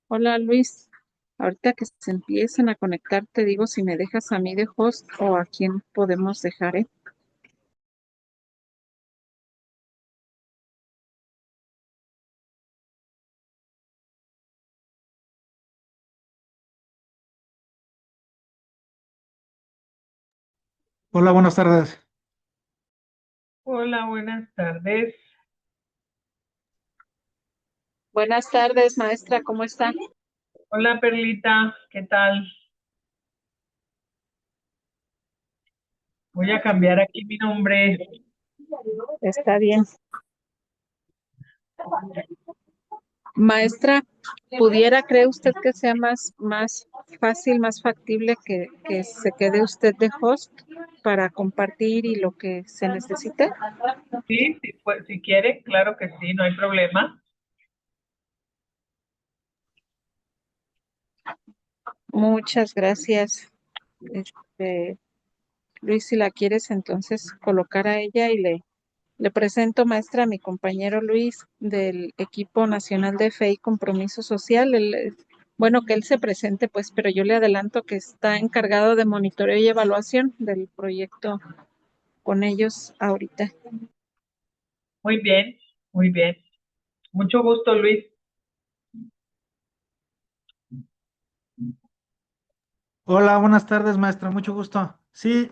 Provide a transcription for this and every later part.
Hola Luis, ahorita que se empiecen a conectar, te digo si me dejas a mí de host o a quién podemos dejar, ¿eh? Hola, buenas tardes. Hola, buenas tardes. Buenas tardes, maestra, ¿cómo está? Hola, Perlita, ¿qué tal? Voy a cambiar aquí mi nombre. Está bien. Maestra, ¿cree usted que sea más fácil, más factible que se quede usted de host para compartir y lo que se necesite? Sí, sí, pues, si quiere, claro que sí, no hay problema. Muchas gracias. Este, Luis, si la quieres, entonces colocar a ella y le presento, maestra, a mi compañero Luis del equipo nacional de fe y compromiso social. Bueno, que él se presente, pues, pero yo le adelanto que está encargado de monitoreo y evaluación del proyecto con ellos ahorita. Muy bien, muy bien. Mucho gusto, Luis. Hola, buenas tardes, maestra. Mucho gusto. Sí,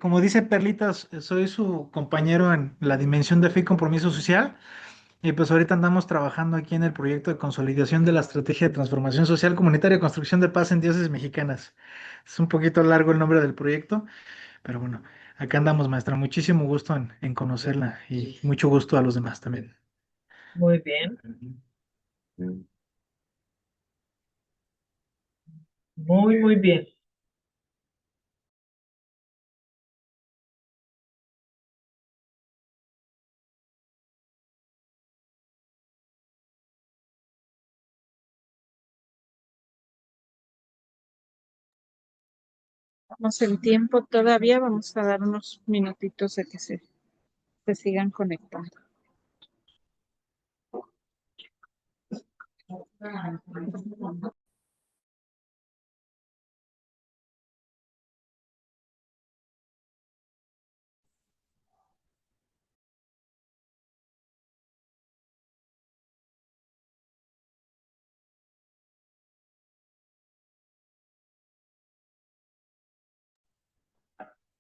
como dice Perlitas, soy su compañero en la dimensión de fe y compromiso social. Y pues ahorita andamos trabajando aquí en el proyecto de consolidación de la estrategia de transformación social comunitaria y construcción de paz en diócesis mexicanas. Es un poquito largo el nombre del proyecto, pero bueno, acá andamos, maestra. Muchísimo gusto en conocerla y mucho gusto a los demás también. Muy bien, muy, muy bien. Vamos en tiempo todavía, vamos a dar unos minutitos de que se sigan conectando.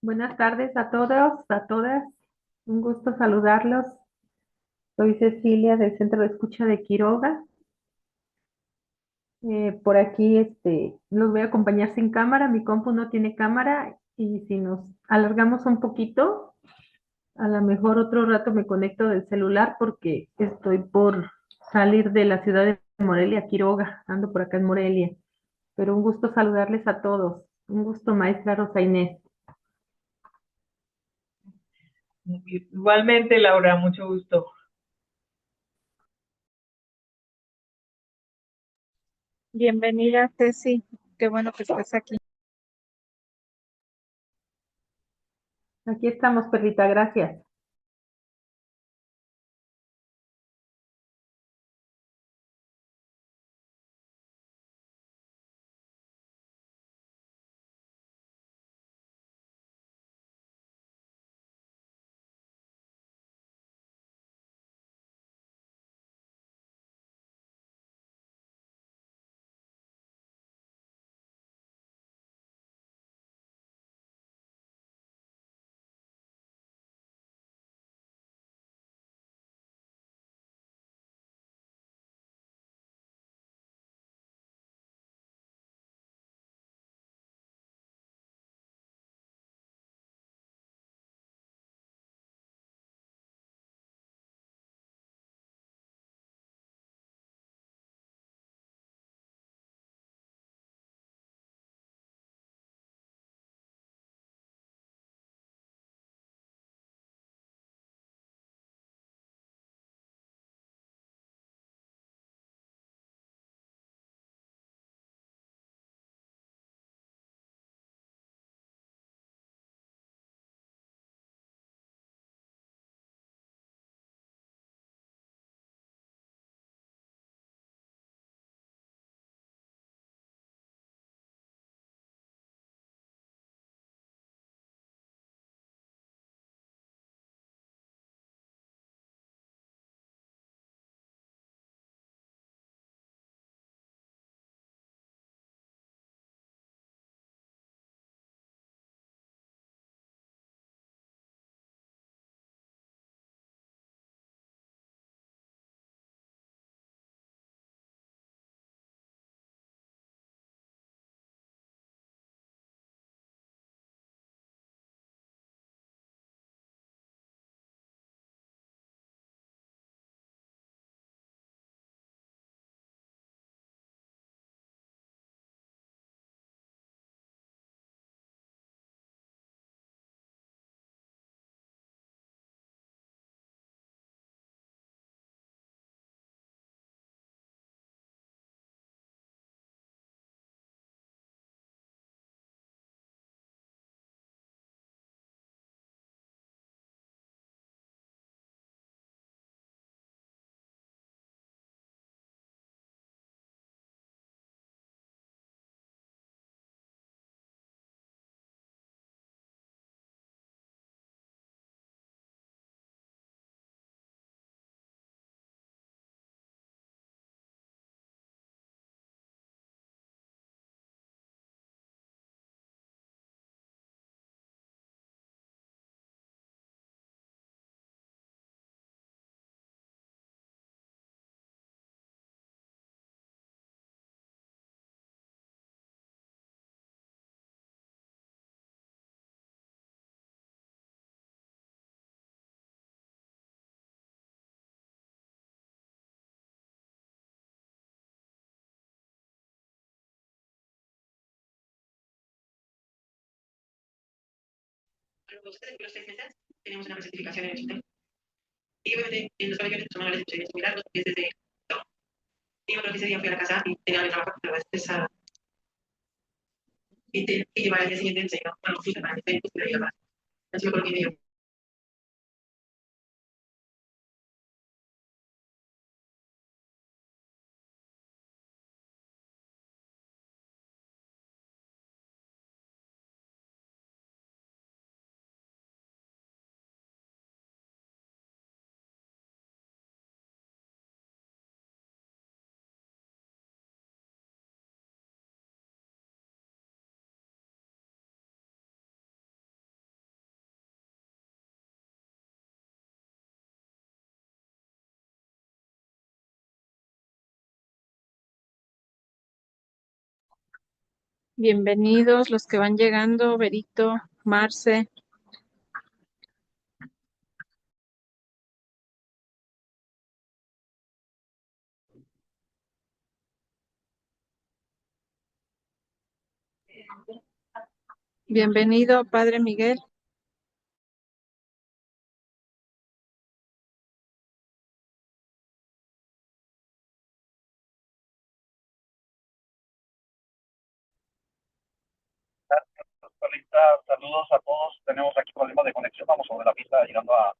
Buenas tardes a todos, a todas. Un gusto saludarlos. Soy Cecilia del Centro de Escucha de Quiroga. Por aquí los voy a acompañar sin cámara. Mi compu no tiene cámara y si nos alargamos un poquito, a lo mejor otro rato me conecto del celular porque estoy por salir de la ciudad de Morelia, Quiroga. Ando por acá en Morelia. Pero un gusto saludarles a todos. Un gusto, maestra Rosa Inés. Igualmente, Laura, mucho gusto. Bienvenida, Ceci. Qué bueno que estás aquí. Aquí estamos, Perlita, gracias. los 6 meses tenemos una certificación en el sistema. Y obviamente en los pabellones son manuales de procedimientos muy largos, es desde todo. Y bueno, ese día fui a la casa y tenía mi trabajo, pero esa y llevar al día siguiente enseñó, bueno, fui a la gente, pero iba más. Así lo coloqué medio. Bienvenidos los que van llegando, Berito, Marce. Bienvenido, Padre Miguel. Saludos a todos. Tenemos aquí problemas de conexión. Vamos sobre la pista llegando a.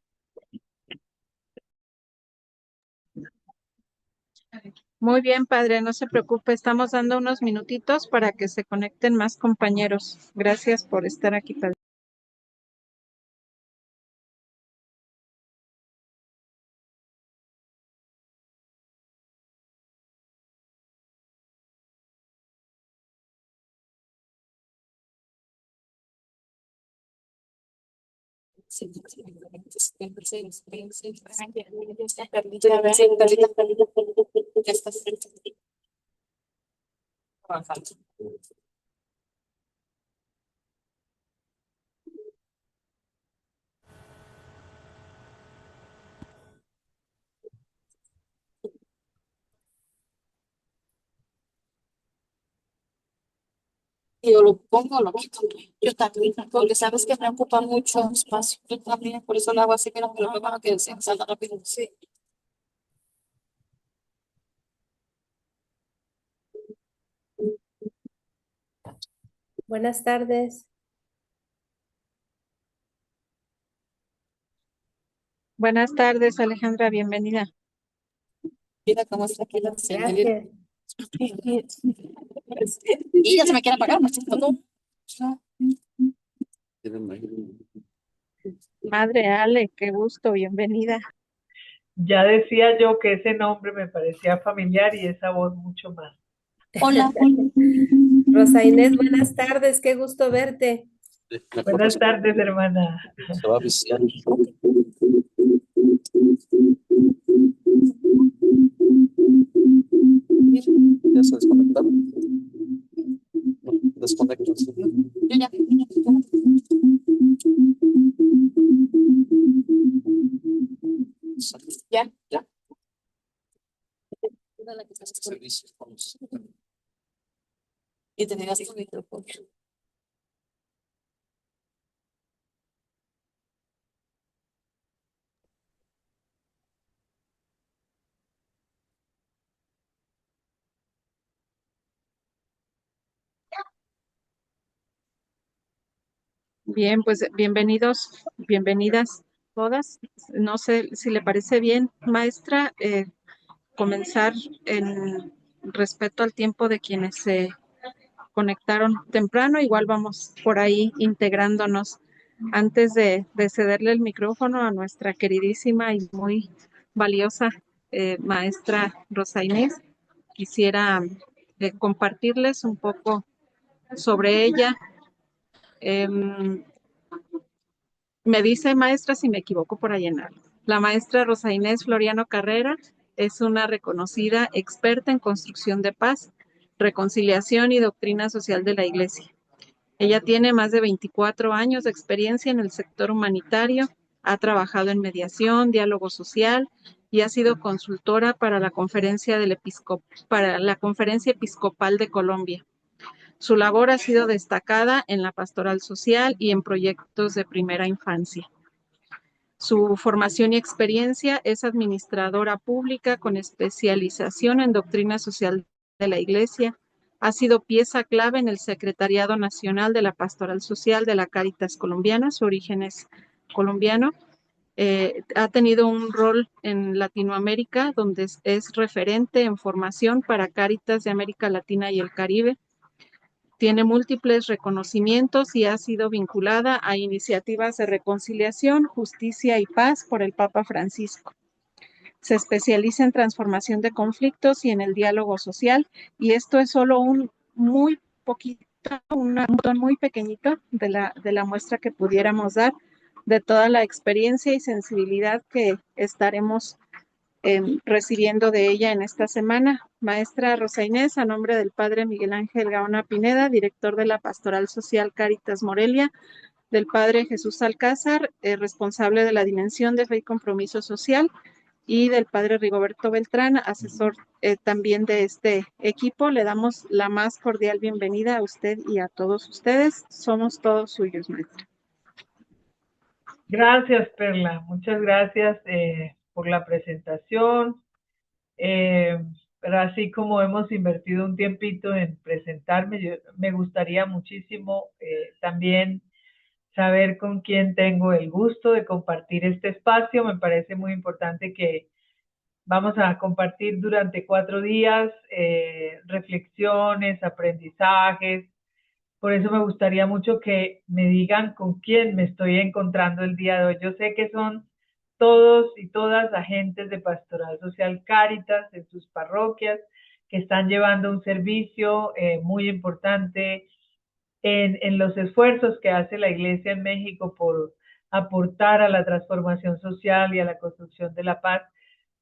Muy bien, Padre, no se preocupe. Estamos dando unos minutitos para que se conecten más compañeros. Gracias por estar aquí, Padre. Yo lo pongo, lo quito. Yo también, porque sabes que me ocupa mucho espacio. Yo también, por eso lo hago así, que no me van a que se salga rápido. Sí. Buenas tardes. Buenas tardes, Alejandra, bienvenida. Mira cómo está aquí la señora. Gracias. Y ella se me quiere apagar, machito, no. Madre Ale, qué gusto, bienvenida. Ya decía yo que ese nombre me parecía familiar y esa voz mucho más. Hola. Rosa Inés, buenas tardes, qué gusto verte. Buenas tardes, hermana. Se va a visitar. Ya se desconectaron. Desconectan. Yo ya. Ya, ya. Servicio. Y te digas tu micrófono. Bien, pues bienvenidos, bienvenidas todas. No sé si le parece bien, maestra, comenzar en respeto al tiempo de quienes se conectaron temprano. Igual vamos por ahí integrándonos. Antes de cederle el micrófono a nuestra queridísima y muy valiosa maestra Rosa Inés, quisiera compartirles un poco sobre ella. Me dice maestra si me equivoco por llenar. La maestra Rosa Inés Floriano Carrera es una reconocida experta en construcción de paz, reconciliación y doctrina social de la Iglesia. Ella tiene más de 24 años de experiencia en el sector humanitario, ha trabajado en mediación, diálogo social y ha sido consultora para la Conferencia Episcopal de Colombia. Su labor ha sido destacada en la pastoral social y en proyectos de primera infancia. Su formación y experiencia es administradora pública con especialización en doctrina social de la Iglesia. Ha sido pieza clave en el Secretariado Nacional de la Pastoral Social de la Cáritas Colombiana, su origen es colombiano. Ha tenido un rol en Latinoamérica, donde es referente en formación para Cáritas de América Latina y el Caribe. Tiene múltiples reconocimientos y ha sido vinculada a iniciativas de reconciliación, justicia y paz por el Papa Francisco. Se especializa en transformación de conflictos y en el diálogo social, y esto es solo un muy poquito, un botón muy pequeñito de la muestra que pudiéramos dar de toda la experiencia y sensibilidad que estaremos recibiendo de ella en esta semana. Maestra Rosa Inés, a nombre del Padre Miguel Ángel Gaona Pineda, director de la Pastoral Social Cáritas Morelia, del Padre Jesús Alcázar, responsable de la Dimensión de Fe y Compromiso Social, y del Padre Rigoberto Beltrán, asesor también de este equipo. Le damos la más cordial bienvenida a usted y a todos ustedes. Somos todos suyos, maestra. Gracias, Perla. Muchas gracias por la presentación. Pero así como hemos invertido un tiempito en presentarme, me gustaría muchísimo también saber con quién tengo el gusto de compartir este espacio. Me parece muy importante que vamos a compartir durante 4 días reflexiones, aprendizajes. Por eso me gustaría mucho que me digan con quién me estoy encontrando el día de hoy. Yo sé que son todos y todas agentes de Pastoral Social Cáritas en sus parroquias que están llevando un servicio muy importante en los esfuerzos que hace la Iglesia en México por aportar a la transformación social y a la construcción de la paz.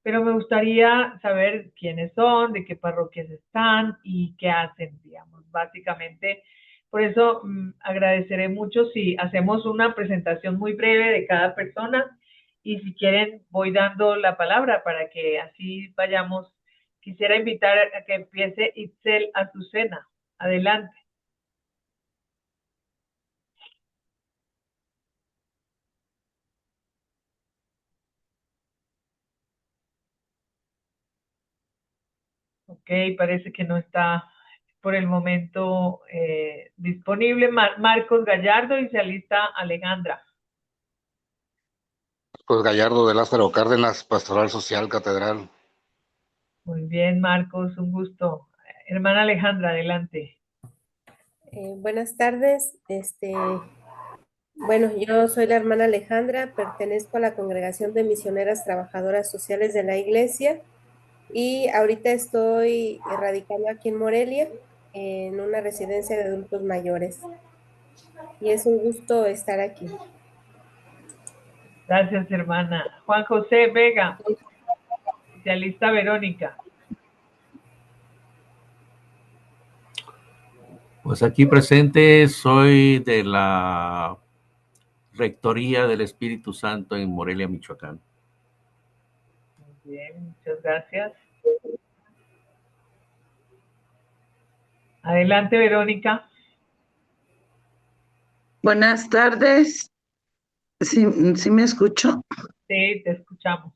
Pero me gustaría saber quiénes son, de qué parroquias están y qué hacen, digamos, básicamente. Por eso agradeceré mucho si hacemos una presentación muy breve de cada persona y si quieren voy dando la palabra para que así vayamos. Quisiera invitar a que empiece Itzel Azucena. Adelante. Ok, parece que no está por el momento disponible. Marcos Gallardo y se alista Alejandra. Pues Gallardo de Lázaro Cárdenas, Pastoral Social Catedral. Muy bien, Marcos, un gusto. Hermana Alejandra, adelante. Buenas tardes. Bueno, yo soy la hermana Alejandra, pertenezco a la Congregación de Misioneras Trabajadoras Sociales de la Iglesia y ahorita estoy radicando aquí en Morelia, en una residencia de adultos mayores. Y es un gusto estar aquí. Gracias, hermana. Juan José Vega, especialista Verónica. Pues aquí presente soy de la Rectoría del Espíritu Santo en Morelia, Michoacán. Muy bien, muchas gracias. Adelante, Verónica. Buenas tardes. ¿Sí me escucho? Sí, te escuchamos.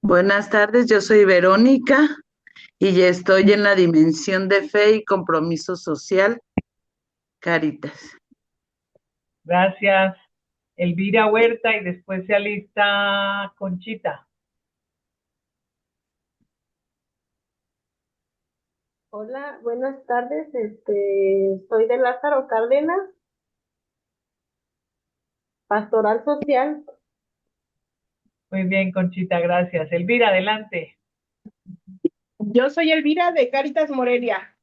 Buenas tardes, yo soy Verónica y ya estoy en la Dimensión de Fe y Compromiso Social, Cáritas. Gracias. Elvira Huerta y después se alista Conchita. Hola, buenas tardes. Soy de Lázaro Cárdenas, Pastoral Social. Muy bien, Conchita, gracias. Elvira, adelante. Yo soy Elvira de Cáritas Morelia.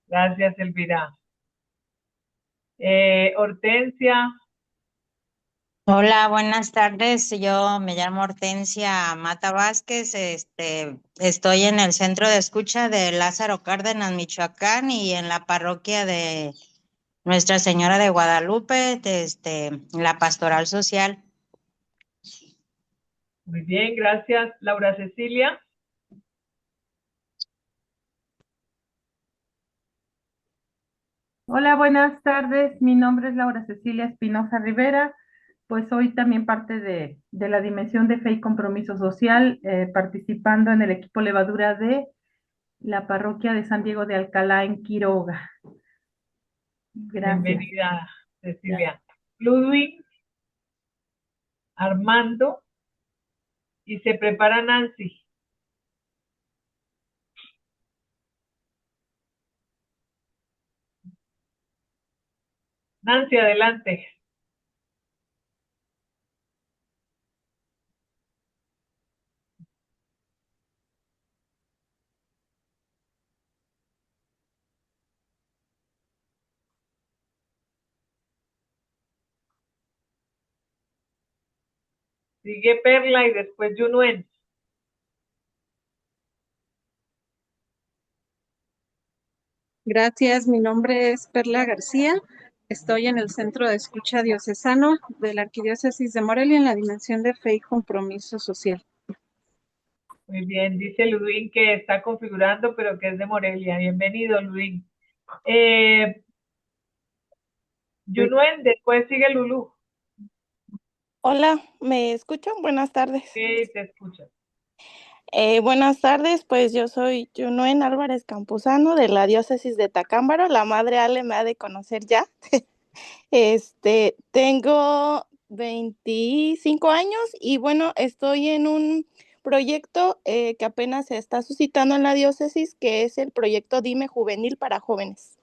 Gracias, Elvira. Hortensia. Hola, buenas tardes. Yo me llamo Hortensia Mata Vázquez. Estoy en el centro de escucha de Lázaro Cárdenas, Michoacán, y en la parroquia de Nuestra Señora de Guadalupe, la Pastoral Social. Muy bien, gracias. Laura Cecilia. Hola, buenas tardes. Mi nombre es Laura Cecilia Espinosa Rivera. Pues soy también parte de la Dimensión de Fe y Compromiso Social, participando en el equipo Levadura de la parroquia de San Diego de Alcalá en Quiroga. Gracias. Bienvenida, Cecilia. Ludwig, Armando, y se prepara Nancy. Nancy, adelante. Sigue Perla y después Yunuen. Gracias, mi nombre es Perla García. Estoy en el Centro de Escucha Diocesano de la Arquidiócesis de Morelia en la Dimensión de Fe y Compromiso Social. Muy bien, dice Ludwig que está configurando, pero que es de Morelia. Bienvenido, Ludwig. Yunuen, después sigue Lulú. Hola, ¿me escuchan? Buenas tardes. Sí, te escucho. Buenas tardes, pues yo soy Yunuen Álvarez Campuzano de la diócesis de Tacámbaro. La madre Ale me ha de conocer ya. Tengo 25 años y bueno, estoy en un proyecto que apenas se está suscitando en la diócesis, que es el proyecto Dime Juvenil para jóvenes.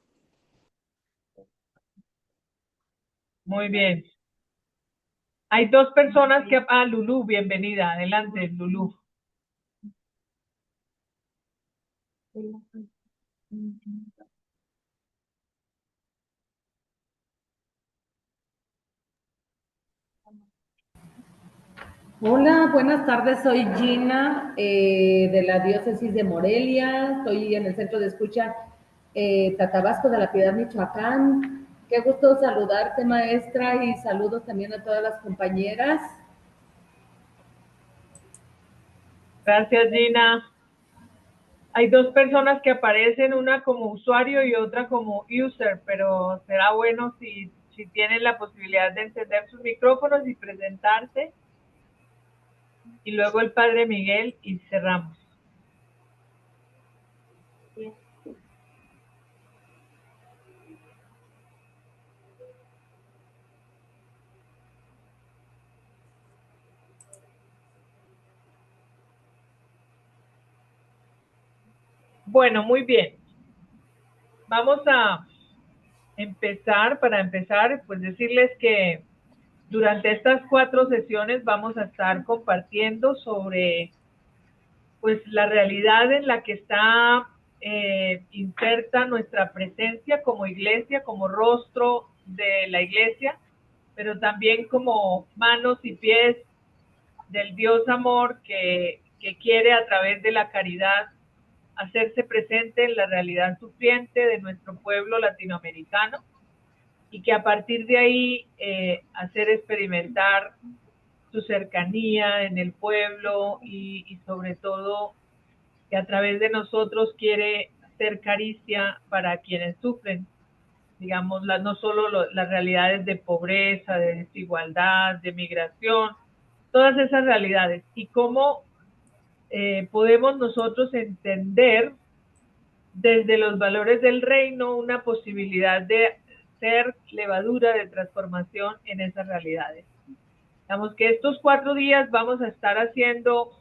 Muy bien. Hay dos personas que... Ah, Lulú, bienvenida. Adelante, Lulú. Hola, buenas tardes, soy Gina de la diócesis de Morelia, estoy en el centro de escucha Tatabasco de la Piedad, Michoacán. Qué gusto saludarte, maestra, y saludos también a todas las compañeras. Gracias, Gina. Hay dos personas que aparecen, una como usuario y otra como user, pero será bueno si tienen la posibilidad de encender sus micrófonos y presentarse. Y luego el Padre Miguel y cerramos. Bueno, muy bien. Vamos a empezar. Para empezar, pues decirles que durante estas 4 sesiones vamos a estar compartiendo sobre pues la realidad en la que está inserta nuestra presencia como iglesia, como rostro de la iglesia, pero también como manos y pies del Dios amor que quiere a través de la caridad hacerse presente en la realidad sufriente de nuestro pueblo latinoamericano y que a partir de ahí hacer experimentar su cercanía en el pueblo y sobre todo que a través de nosotros quiere hacer caricia para quienes sufren, digamos, no solo las realidades de pobreza, de desigualdad, de migración, todas esas realidades y cómo podemos nosotros entender desde los valores del reino una posibilidad de ser levadura de transformación en esas realidades. Digamos que estos 4 días vamos a estar haciendo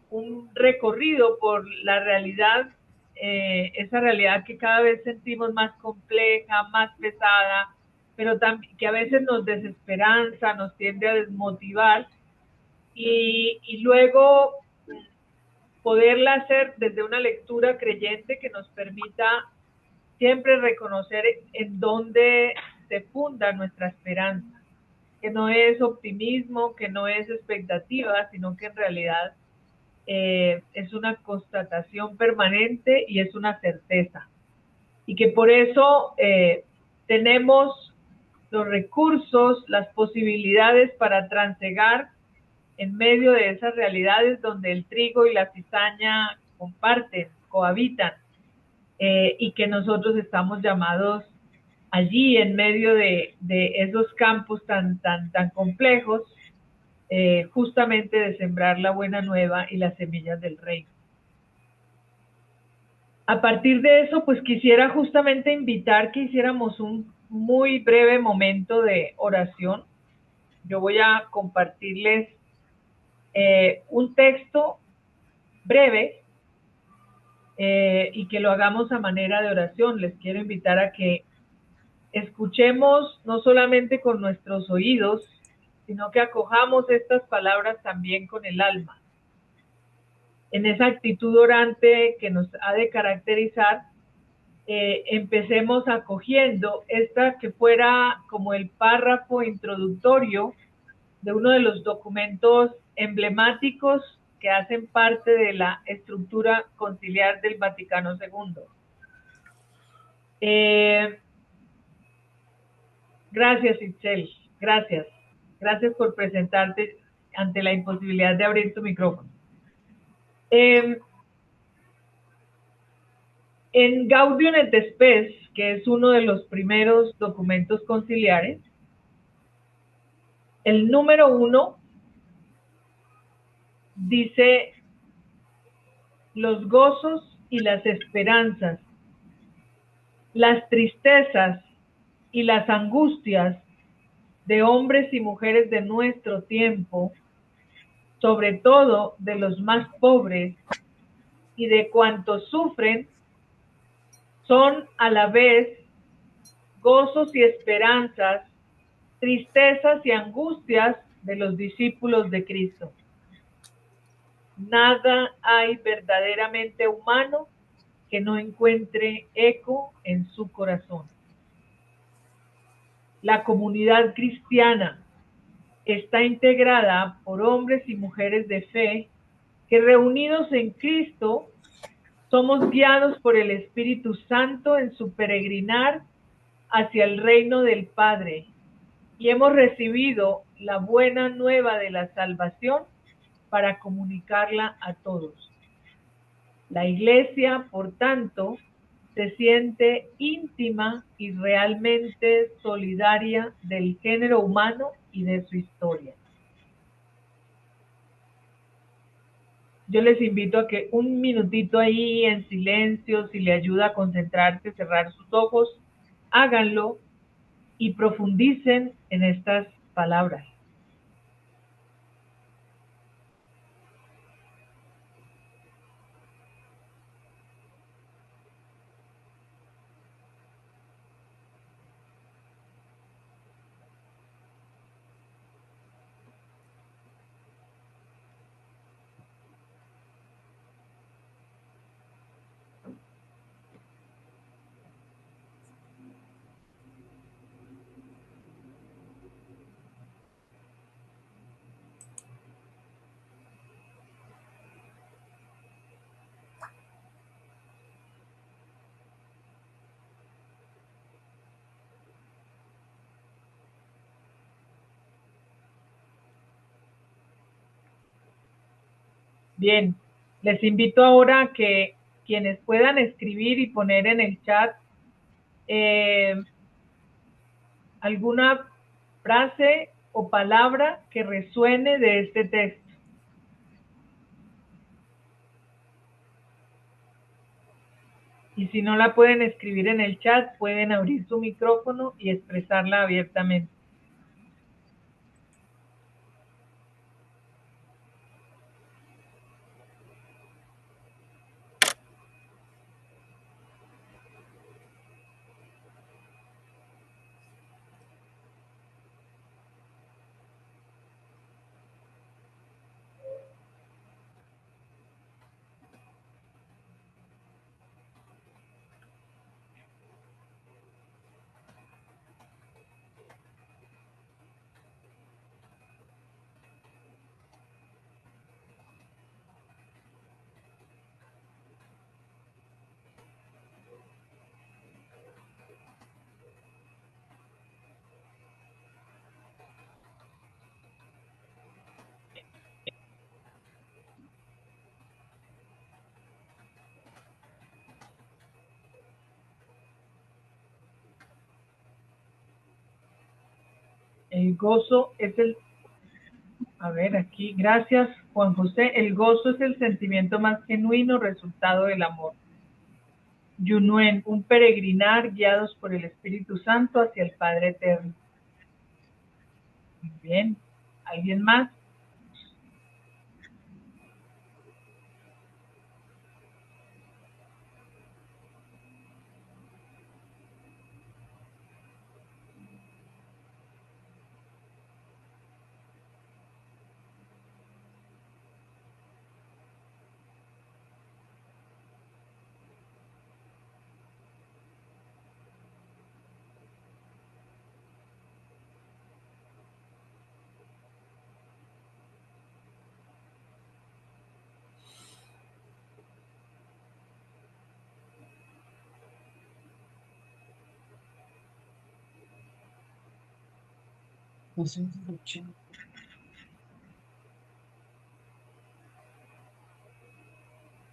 un recorrido por la realidad, esa realidad que cada vez sentimos más compleja, más pesada, pero también que a veces nos desesperanza, nos tiende a desmotivar y luego poderla hacer desde una lectura creyente que nos permita siempre reconocer en dónde se funda nuestra esperanza, que no es optimismo, que no es expectativa, sino que en realidad es una constatación permanente y es una certeza. Y que por eso tenemos los recursos, las posibilidades para transegar en medio de esas realidades donde el trigo y la cizaña comparten, cohabitan, y que nosotros estamos llamados allí en medio de esos campos tan complejos, justamente de sembrar la buena nueva y las semillas del reino. A partir de eso, pues quisiera justamente invitar que hiciéramos un muy breve momento de oración. Yo voy a compartirles un texto breve y que lo hagamos a manera de oración. Les quiero invitar a que escuchemos no solamente con nuestros oídos, sino que acojamos estas palabras también con el alma. En esa actitud orante que nos ha de caracterizar, empecemos acogiendo esta que fuera como el párrafo introductorio de uno de los documentos emblemáticos que hacen parte de la estructura conciliar del Vaticano II. Gracias, Itzel. Gracias. Gracias por presentarte ante la imposibilidad de abrir tu micrófono. En Gaudium et Spes, que es uno de los primeros documentos conciliares, el número 1 dice los gozos y las esperanzas, las tristezas y las angustias de hombres y mujeres de nuestro tiempo, sobre todo de los más pobres y de cuantos sufren, son a la vez gozos y esperanzas, tristezas y angustias de los discípulos de Cristo. Nada hay verdaderamente humano que no encuentre eco en su corazón. La comunidad cristiana está integrada por hombres y mujeres de fe que, reunidos en Cristo, somos guiados por el Espíritu Santo en su peregrinar hacia el reino del Padre y hemos recibido la buena nueva de la salvación para comunicarla a todos. La Iglesia, por tanto, se siente íntima y realmente solidaria del género humano y de su historia. Yo les invito a que un minutito ahí en silencio, si le ayuda a concentrarse, cerrar sus ojos, háganlo y profundicen en estas palabras. Bien, les invito ahora a que quienes puedan escribir y poner en el chat alguna frase o palabra que resuene de este texto. Y si no la pueden escribir en el chat, pueden abrir su micrófono y expresarla abiertamente. El gozo es el... A ver, aquí, gracias Juan José. El gozo es el sentimiento más genuino resultado del amor. Yunuen, un peregrinar guiados por el Espíritu Santo hacia el Padre Eterno. Muy bien. ¿Alguien más?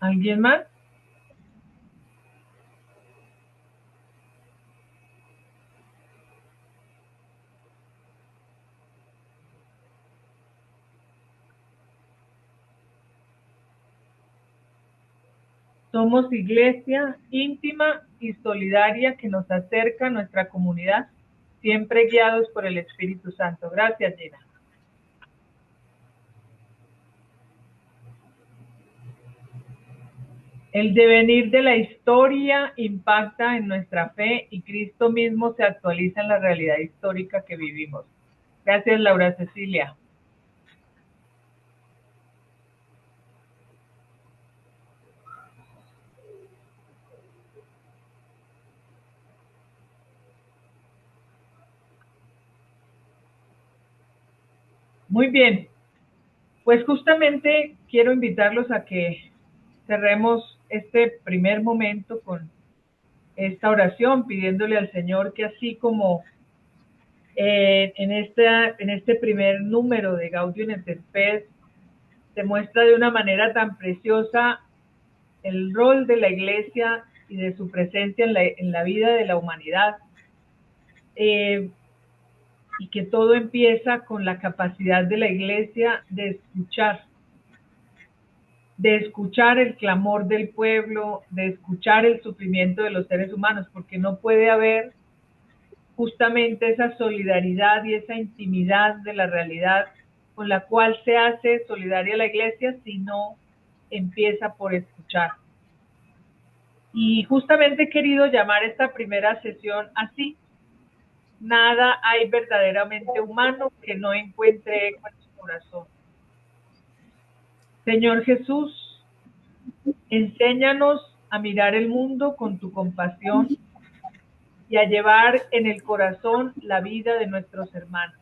¿Alguien más? Somos iglesia íntima y solidaria que nos acerca a nuestra comunidad, siempre guiados por el Espíritu Santo. Gracias, Gina. El devenir de la historia impacta en nuestra fe y Cristo mismo se actualiza en la realidad histórica que vivimos. Gracias, Laura Cecilia. Muy bien, pues justamente quiero invitarlos a que cerremos este primer momento con esta oración, pidiéndole al Señor que así como en este primer número de Gaudium et Spes se muestra de una manera tan preciosa el rol de la Iglesia y de su presencia en la vida de la humanidad, y que todo empieza con la capacidad de la Iglesia de escuchar el clamor del pueblo, de escuchar el sufrimiento de los seres humanos, porque no puede haber justamente esa solidaridad y esa intimidad de la realidad con la cual se hace solidaria la Iglesia si no empieza por escuchar. Y justamente he querido llamar esta primera sesión así: nada hay verdaderamente humano que no encuentre eco en su corazón. Señor Jesús, enséñanos a mirar el mundo con tu compasión y a llevar en el corazón la vida de nuestros hermanos.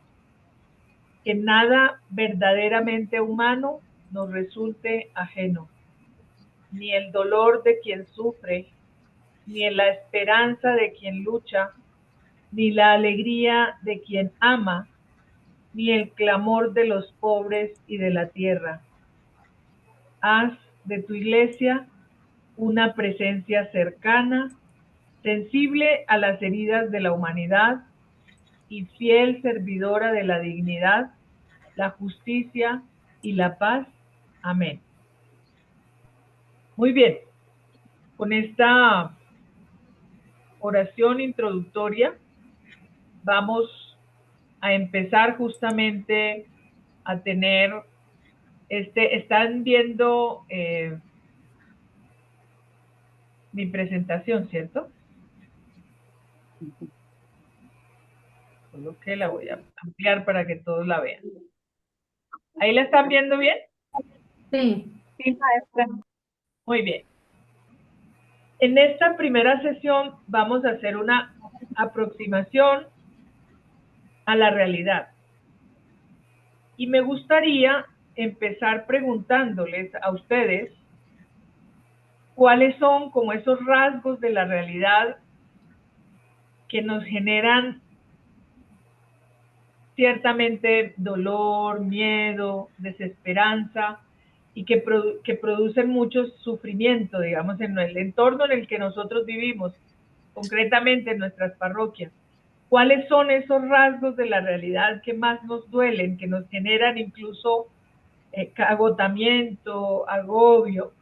Que nada verdaderamente humano nos resulte ajeno, ni el dolor de quien sufre, ni la esperanza de quien lucha, ni la alegría de quien ama, ni el clamor de los pobres y de la tierra. Haz de tu iglesia una presencia cercana, sensible a las heridas de la humanidad y fiel servidora de la dignidad, la justicia y la paz. Amén. Muy bien, con esta oración introductoria vamos a empezar justamente a tener están viendo mi presentación, ¿cierto? Solo que la voy a ampliar para que todos la vean. ¿Ahí la están viendo bien? Sí. Sí, maestra. Muy bien. En esta primera sesión vamos a hacer una aproximación a la realidad. Y me gustaría empezar preguntándoles a ustedes cuáles son como esos rasgos de la realidad que nos generan ciertamente dolor, miedo, desesperanza y que producen mucho sufrimiento, digamos, en el entorno en el que nosotros vivimos, concretamente en nuestras parroquias. ¿Cuáles son esos rasgos de la realidad que más nos duelen, que nos generan incluso agotamiento, agobio,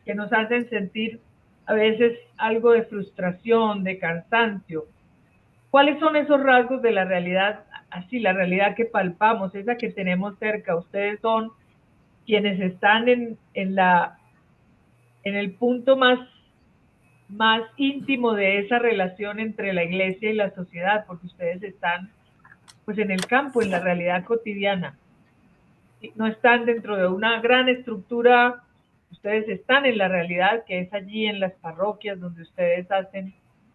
que nos hacen sentir a veces algo de frustración, de cansancio? ¿Cuáles son esos rasgos de la realidad, así, la realidad que palpamos, esa que tenemos cerca? Ustedes son quienes están en el punto más íntimo de esa relación entre la iglesia y la sociedad, porque ustedes están pues en el campo, en la realidad cotidiana. No están dentro de una gran estructura, ustedes están en la realidad que es allí en las parroquias donde ustedes hacen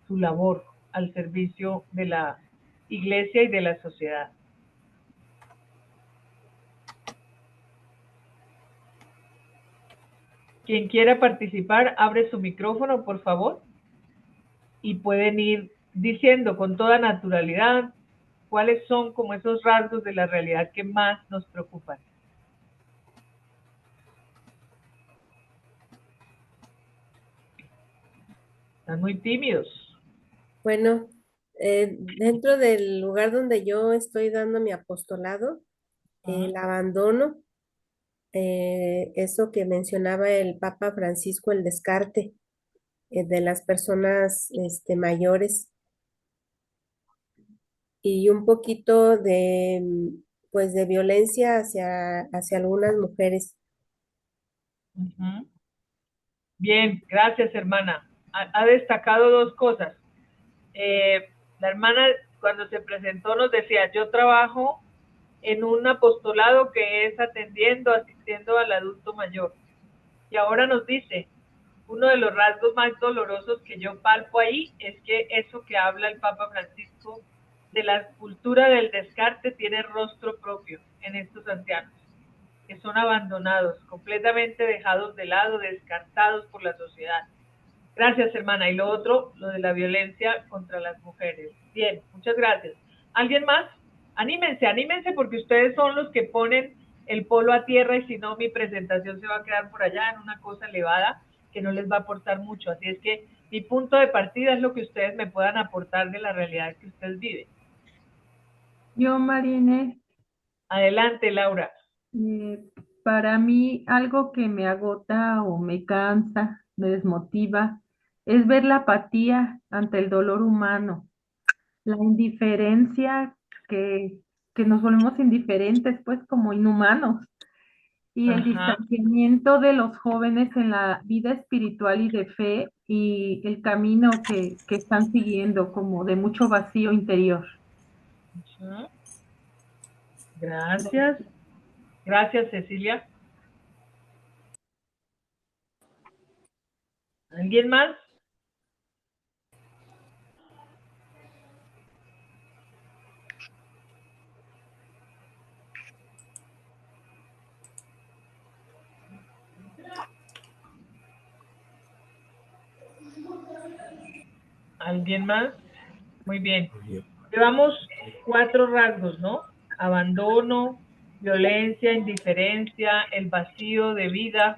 su labor al servicio de la iglesia y de la sociedad. Quien quiera participar, abre su micrófono, por favor, y pueden ir diciendo con toda naturalidad cuáles son como esos rasgos de la realidad que más nos preocupan. Están muy tímidos. Bueno, dentro del lugar donde yo estoy dando mi apostolado, el abandono, eso que mencionaba el Papa Francisco, el descarte de las personas mayores, y un poquito de, pues, de violencia hacia algunas mujeres. Bien, gracias, hermana. Ha destacado dos cosas. La hermana, cuando se presentó, nos decía: yo trabajo en un apostolado que es asistiendo al adulto mayor. Y ahora nos dice, uno de los rasgos más dolorosos que yo palpo ahí es que eso que habla el Papa Francisco de la cultura del descarte tiene rostro propio en estos ancianos, que son abandonados, completamente dejados de lado, descartados por la sociedad. Gracias, hermana. Y lo otro, lo de la violencia contra las mujeres. Bien, muchas gracias. ¿Alguien más? Anímense porque ustedes son los que ponen el polo a tierra, y si no, mi presentación se va a quedar por allá en una cosa elevada que no les va a aportar mucho. Así es que mi punto de partida es lo que ustedes me puedan aportar de la realidad que ustedes viven. Yo, Marine, Adelante, Laura. para mí algo que me agota o me cansa, me desmotiva, es ver la apatía ante el dolor humano, la indiferencia que nos volvemos indiferentes, pues como inhumanos, y el distanciamiento de los jóvenes en la vida espiritual y de fe y el camino que están siguiendo como de mucho vacío interior. Gracias. Gracias, Cecilia. ¿Alguien más? ¿Alguien más? Muy bien. Llevamos 4 rasgos, ¿no? Abandono, violencia, indiferencia, el vacío de vida.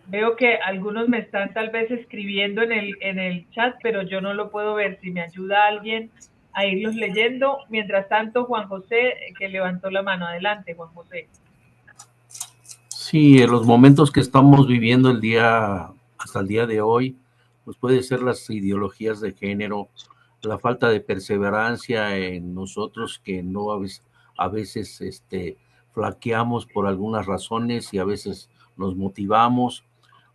Veo que algunos me están tal vez escribiendo en el chat, pero yo no lo puedo ver. Si me ayuda alguien a irlos leyendo. Mientras tanto, Juan José, que levantó la mano. Adelante, Juan José. Sí, en los momentos que estamos viviendo hasta el día de hoy, pues puede ser las ideologías de género, la falta de perseverancia en nosotros que no a veces flaqueamos por algunas razones y a veces nos motivamos.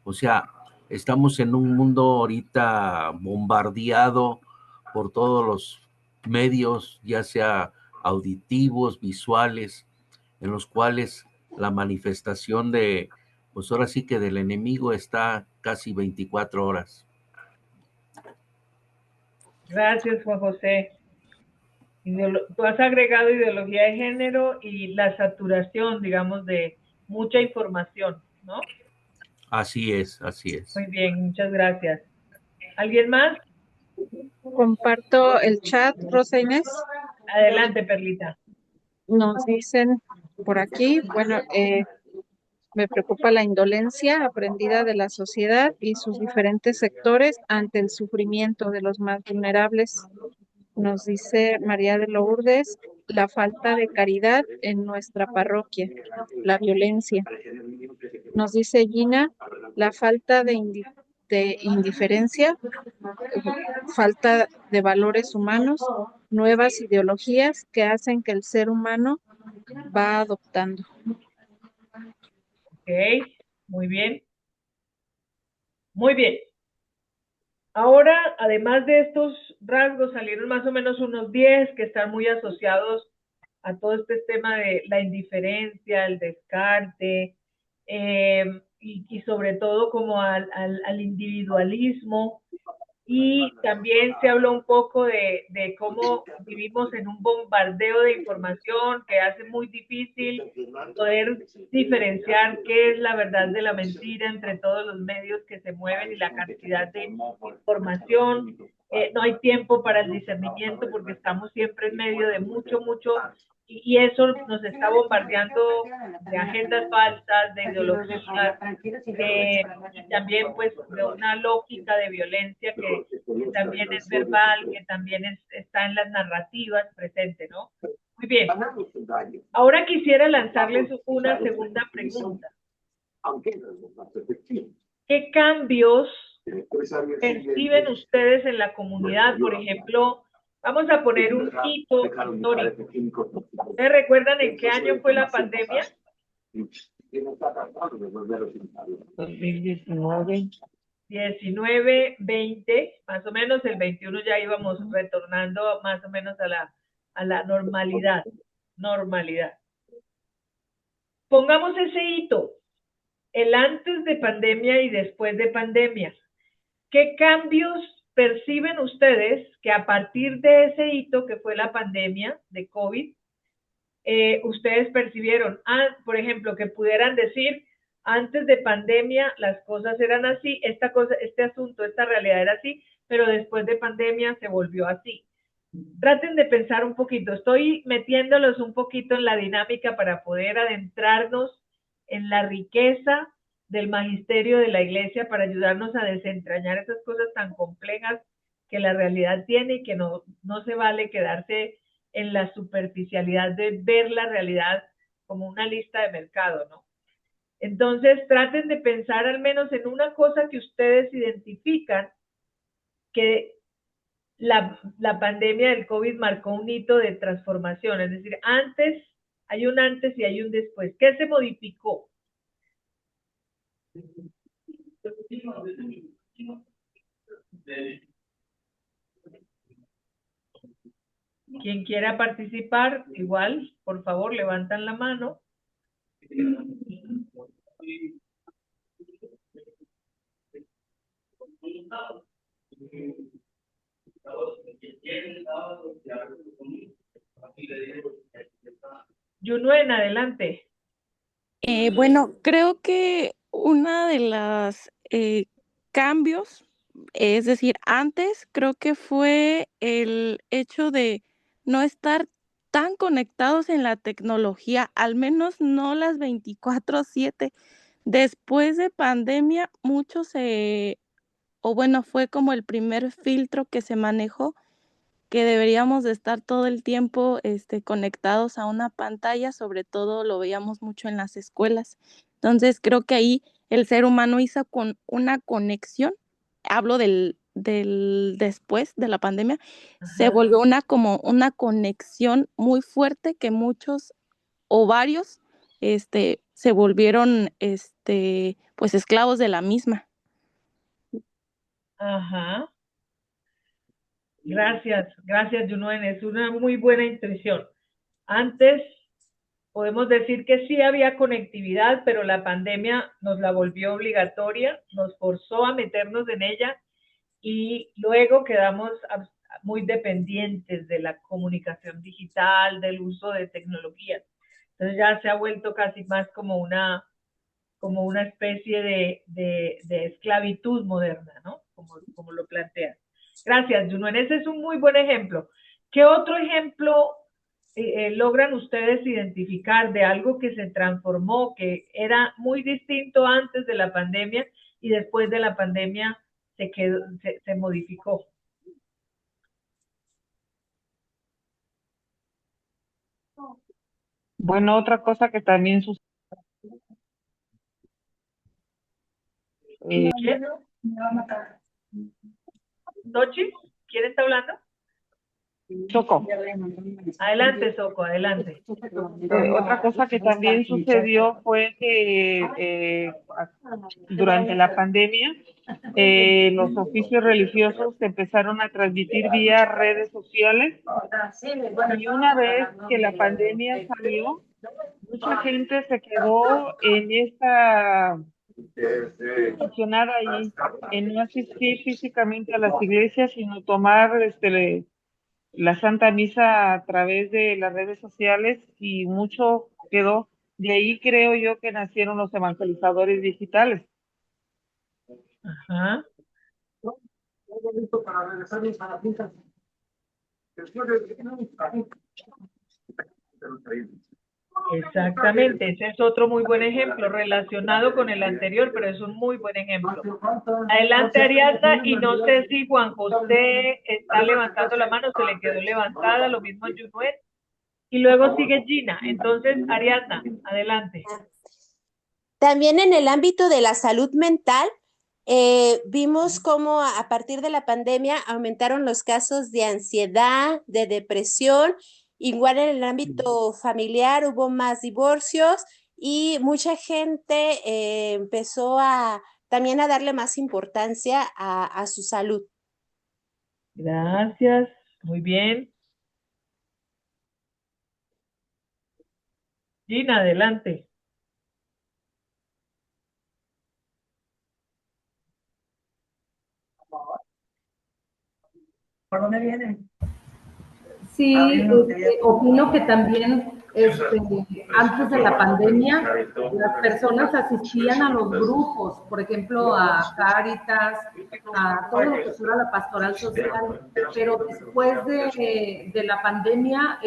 O sea, estamos en un mundo ahorita bombardeado por todos los medios, ya sea auditivos, visuales, en los cuales la manifestación pues ahora sí que del enemigo está casi 24 horas. Gracias, Juan José. Tú has agregado ideología de género y la saturación, digamos, de mucha información, ¿no? Así es, así es. Muy bien, muchas gracias. ¿Alguien más? Comparto el chat, Rosa Inés. Adelante, Perlita. Nos dicen por aquí, bueno, Me preocupa la indolencia aprendida de la sociedad y sus diferentes sectores ante el sufrimiento de los más vulnerables. Nos dice María de Lourdes, la falta de caridad en nuestra parroquia, la violencia. Nos dice Gina, la falta de indiferencia, falta de valores humanos, nuevas ideologías que hacen que el ser humano va adoptando. Ok, muy bien. Muy bien. Ahora, además de estos rasgos, salieron más o menos unos 10 que están muy asociados a todo este tema de la indiferencia, el descarte, y sobre todo como al individualismo. Y también se habló un poco de cómo vivimos en un bombardeo de información que hace muy difícil poder diferenciar qué es la verdad de la mentira entre todos los medios que se mueven y la cantidad de información. No hay tiempo para el discernimiento porque estamos siempre en medio de mucho, y eso nos está bombardeando de agendas falsas, de ideologías, y también pues de una lógica de violencia que también es verbal, que también está en las narrativas presente, ¿no? Muy bien. Ahora quisiera lanzarles una segunda pregunta. ¿Qué cambios perciben ustedes en la comunidad? Por ejemplo, vamos a poner un hito histórico. ¿Ustedes recuerdan en qué año fue la pandemia? 2019. 19, 20, más o menos el 21 ya íbamos retornando más o menos a la normalidad. Pongamos ese hito, el antes de pandemia y después de pandemia. ¿Qué cambios perciben ustedes que a partir de ese hito que fue la pandemia de COVID, ustedes percibieron? Por ejemplo, que pudieran decir, antes de pandemia las cosas eran así, este asunto, esta realidad era así, pero después de pandemia se volvió así. Traten de pensar un poquito, estoy metiéndolos un poquito en la dinámica para poder adentrarnos en la riqueza del magisterio de la iglesia para ayudarnos a desentrañar esas cosas tan complejas que la realidad tiene y que no se vale quedarse en la superficialidad de ver la realidad como una lista de mercado, ¿no? Entonces, traten de pensar al menos en una cosa que ustedes identifican que la pandemia del COVID marcó un hito de transformación, es decir, hay un antes y hay un después. ¿Qué se modificó? Quien quiera participar, igual, por favor, levantan la mano. Yunuen, adelante. Bueno, creo que una de las cambios, es decir, antes creo que fue el hecho de no estar tan conectados en la tecnología, al menos no las 24/7. Después de pandemia, fue como el primer filtro que se manejó, que deberíamos de estar todo el tiempo conectados a una pantalla, sobre todo lo veíamos mucho en las escuelas. Entonces creo que ahí el ser humano hizo con una conexión, hablo del después de la pandemia, se volvió como una conexión muy fuerte que muchos o varios se volvieron pues esclavos de la misma. Ajá. Gracias, Yunuen, es una muy buena intuición. Antes podemos decir que sí había conectividad, pero la pandemia nos la volvió obligatoria, nos forzó a meternos en ella y luego quedamos muy dependientes de la comunicación digital, del uso de tecnologías. Entonces ya se ha vuelto casi más como una especie de esclavitud moderna, ¿no? Como lo plantean. Gracias, Junuen. Ese es un muy buen ejemplo. ¿Qué otro ejemplo logran ustedes identificar de algo que se transformó, que era muy distinto antes de la pandemia y después de la pandemia se modificó? Bueno, otra cosa que también sucede. ¿Quién? ¿Dochi? ¿Quién está hablando? Soco. Adelante, Soco, adelante. Otra cosa que también sucedió fue que durante la pandemia los oficios religiosos se empezaron a transmitir vía redes sociales, y una vez que la pandemia salió, mucha gente se quedó en esta funcionar ahí, en no asistir físicamente a las iglesias, sino tomar la Santa Misa a través de las redes sociales, y mucho quedó. De ahí creo yo que nacieron los evangelizadores digitales. Ajá. Exactamente, ese es otro muy buen ejemplo relacionado con el anterior, pero es un muy buen ejemplo. Adelante, Ariadna, y no sé si Juan José está levantando la mano, se le quedó levantada, lo mismo Junuet, y luego sigue Gina. Entonces, Ariadna, adelante. También en el ámbito de la salud mental, vimos cómo a partir de la pandemia aumentaron los casos de ansiedad, de depresión. Igual en el ámbito familiar hubo más divorcios y mucha gente empezó también a darle más importancia a su salud. Gracias, muy bien. Gina, adelante. ¿Por dónde viene? Sí, opino que también antes de la pandemia las personas asistían a los grupos, por ejemplo a Cáritas, a todo lo que fuera la pastoral social, pero después de la pandemia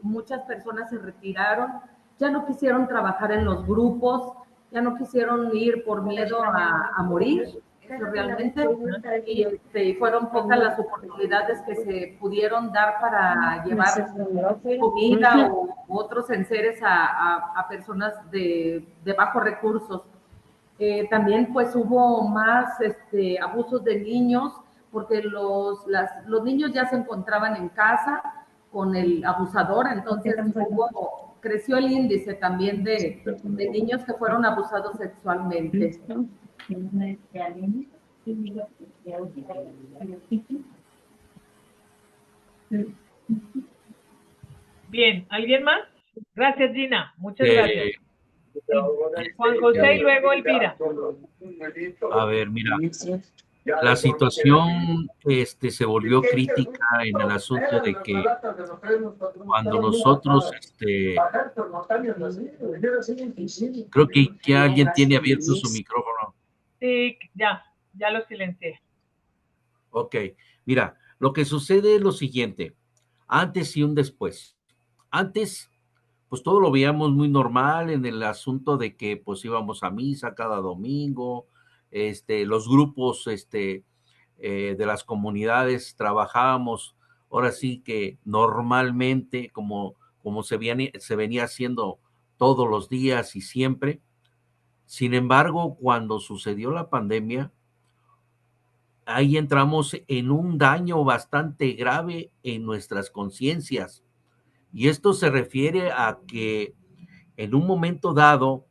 muchas personas se retiraron, ya no quisieron trabajar en los grupos, ya no quisieron ir por miedo a morir. Realmente, y fueron pocas las oportunidades que se pudieron dar para llevar comida u otros enseres a personas de bajos recursos. También pues hubo más abusos de niños, porque los niños ya se encontraban en casa con el abusador, entonces creció el índice también de niños que fueron abusados sexualmente. Bien, ¿alguien más? Gracias, Gina, muchas gracias. Juan José y luego Elvira. A ver, mira, la situación se volvió crítica en el asunto de que cuando nosotros, creo que alguien tiene abierto su micrófono. Sí, ya lo silencié. Ok, mira, lo que sucede es lo siguiente, antes y un después. Antes, pues todo lo veíamos muy normal en el asunto de que pues íbamos a misa cada domingo, los grupos de las comunidades trabajábamos, ahora sí que normalmente como se venía haciendo todos los días y siempre. Sin embargo, cuando sucedió la pandemia, ahí entramos en un daño bastante grave en nuestras conciencias. Y esto se refiere a que en un momento dado,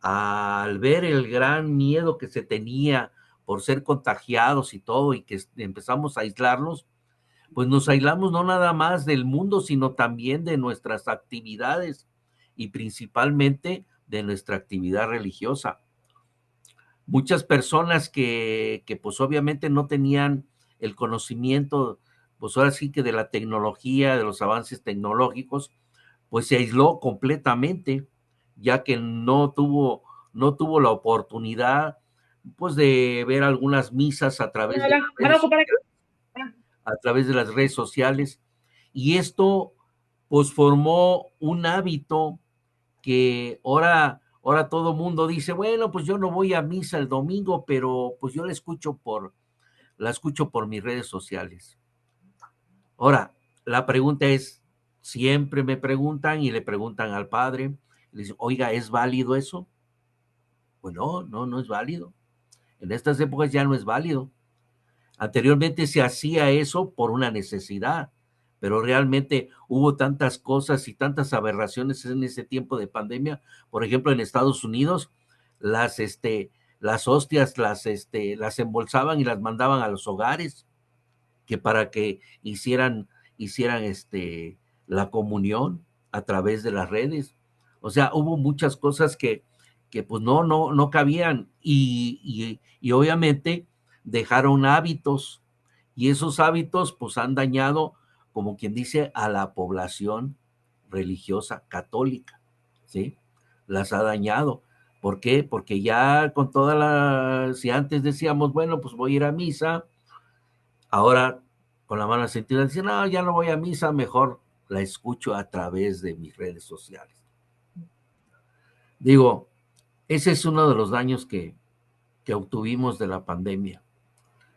al ver el gran miedo que se tenía por ser contagiados y todo, y que empezamos a aislarnos, pues nos aislamos no nada más del mundo, sino también de nuestras actividades y principalmente de nuestra actividad religiosa. Muchas personas que pues obviamente no tenían el conocimiento, pues ahora sí que de la tecnología, de los avances tecnológicos, pues se aisló completamente, ya que no tuvo la oportunidad pues de ver algunas misas a través de las redes sociales, y esto pues formó un hábito que ahora todo mundo dice, bueno, pues yo no voy a misa el domingo, pero pues yo la escucho por mis redes sociales. Ahora, la pregunta es, siempre me preguntan y le preguntan al padre, le dicen, oiga, ¿es válido eso? Pues no es válido. En estas épocas ya no es válido. Anteriormente se hacía eso por una necesidad, pero realmente hubo tantas cosas y tantas aberraciones en ese tiempo de pandemia. Por ejemplo, en Estados Unidos, las hostias las embolsaban y las mandaban a los hogares, que para que hicieran la comunión a través de las redes. O sea, hubo muchas cosas que pues no cabían y obviamente dejaron hábitos y esos hábitos pues han dañado, como quien dice, a la población religiosa católica, ¿sí? Las ha dañado. ¿Por qué? Porque ya con si antes decíamos, bueno, pues voy a ir a misa, ahora con la mano sentida dicen, no, ya no voy a misa, mejor la escucho a través de mis redes sociales. Digo, ese es uno de los daños que obtuvimos de la pandemia.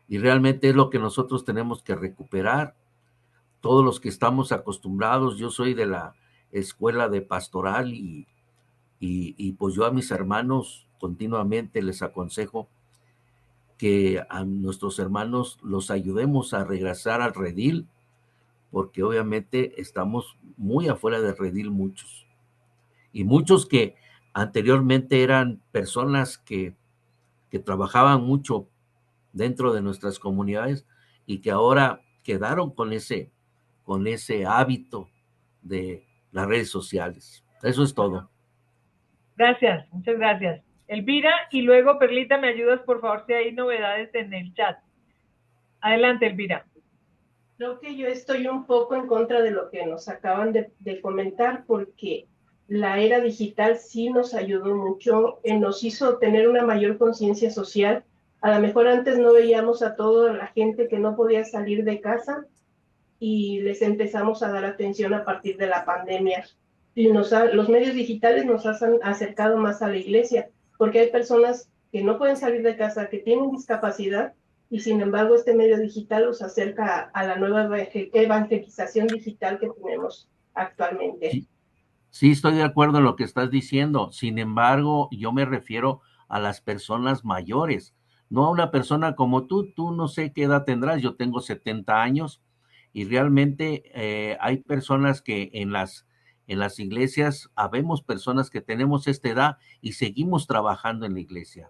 Y realmente es lo que nosotros tenemos que recuperar. Todos los que estamos acostumbrados, yo soy de la escuela de pastoral y pues yo a mis hermanos continuamente les aconsejo que a nuestros hermanos los ayudemos a regresar al redil, porque obviamente estamos muy afuera del redil muchos. Y muchos que anteriormente eran personas que trabajaban mucho dentro de nuestras comunidades y que ahora quedaron con ese hábito de las redes sociales. Eso es todo. Gracias, muchas gracias. Elvira, y luego Perlita, ¿me ayudas por favor si hay novedades en el chat? Adelante, Elvira. Creo que yo estoy un poco en contra de lo que nos acaban de comentar, porque la era digital sí nos ayudó mucho, nos hizo tener una mayor conciencia social. A lo mejor antes no veíamos a toda la gente que no podía salir de casa y les empezamos a dar atención a partir de la pandemia. Y los medios digitales nos han acercado más a la iglesia, porque hay personas que no pueden salir de casa, que tienen discapacidad, y sin embargo este medio digital los acerca a la nueva evangelización digital que tenemos actualmente. Sí, estoy de acuerdo en lo que estás diciendo. Sin embargo, yo me refiero a las personas mayores, no a una persona como tú. Tú no sé qué edad tendrás, yo tengo 70 años y realmente hay personas que en las iglesias, habemos personas que tenemos esta edad y seguimos trabajando en la iglesia,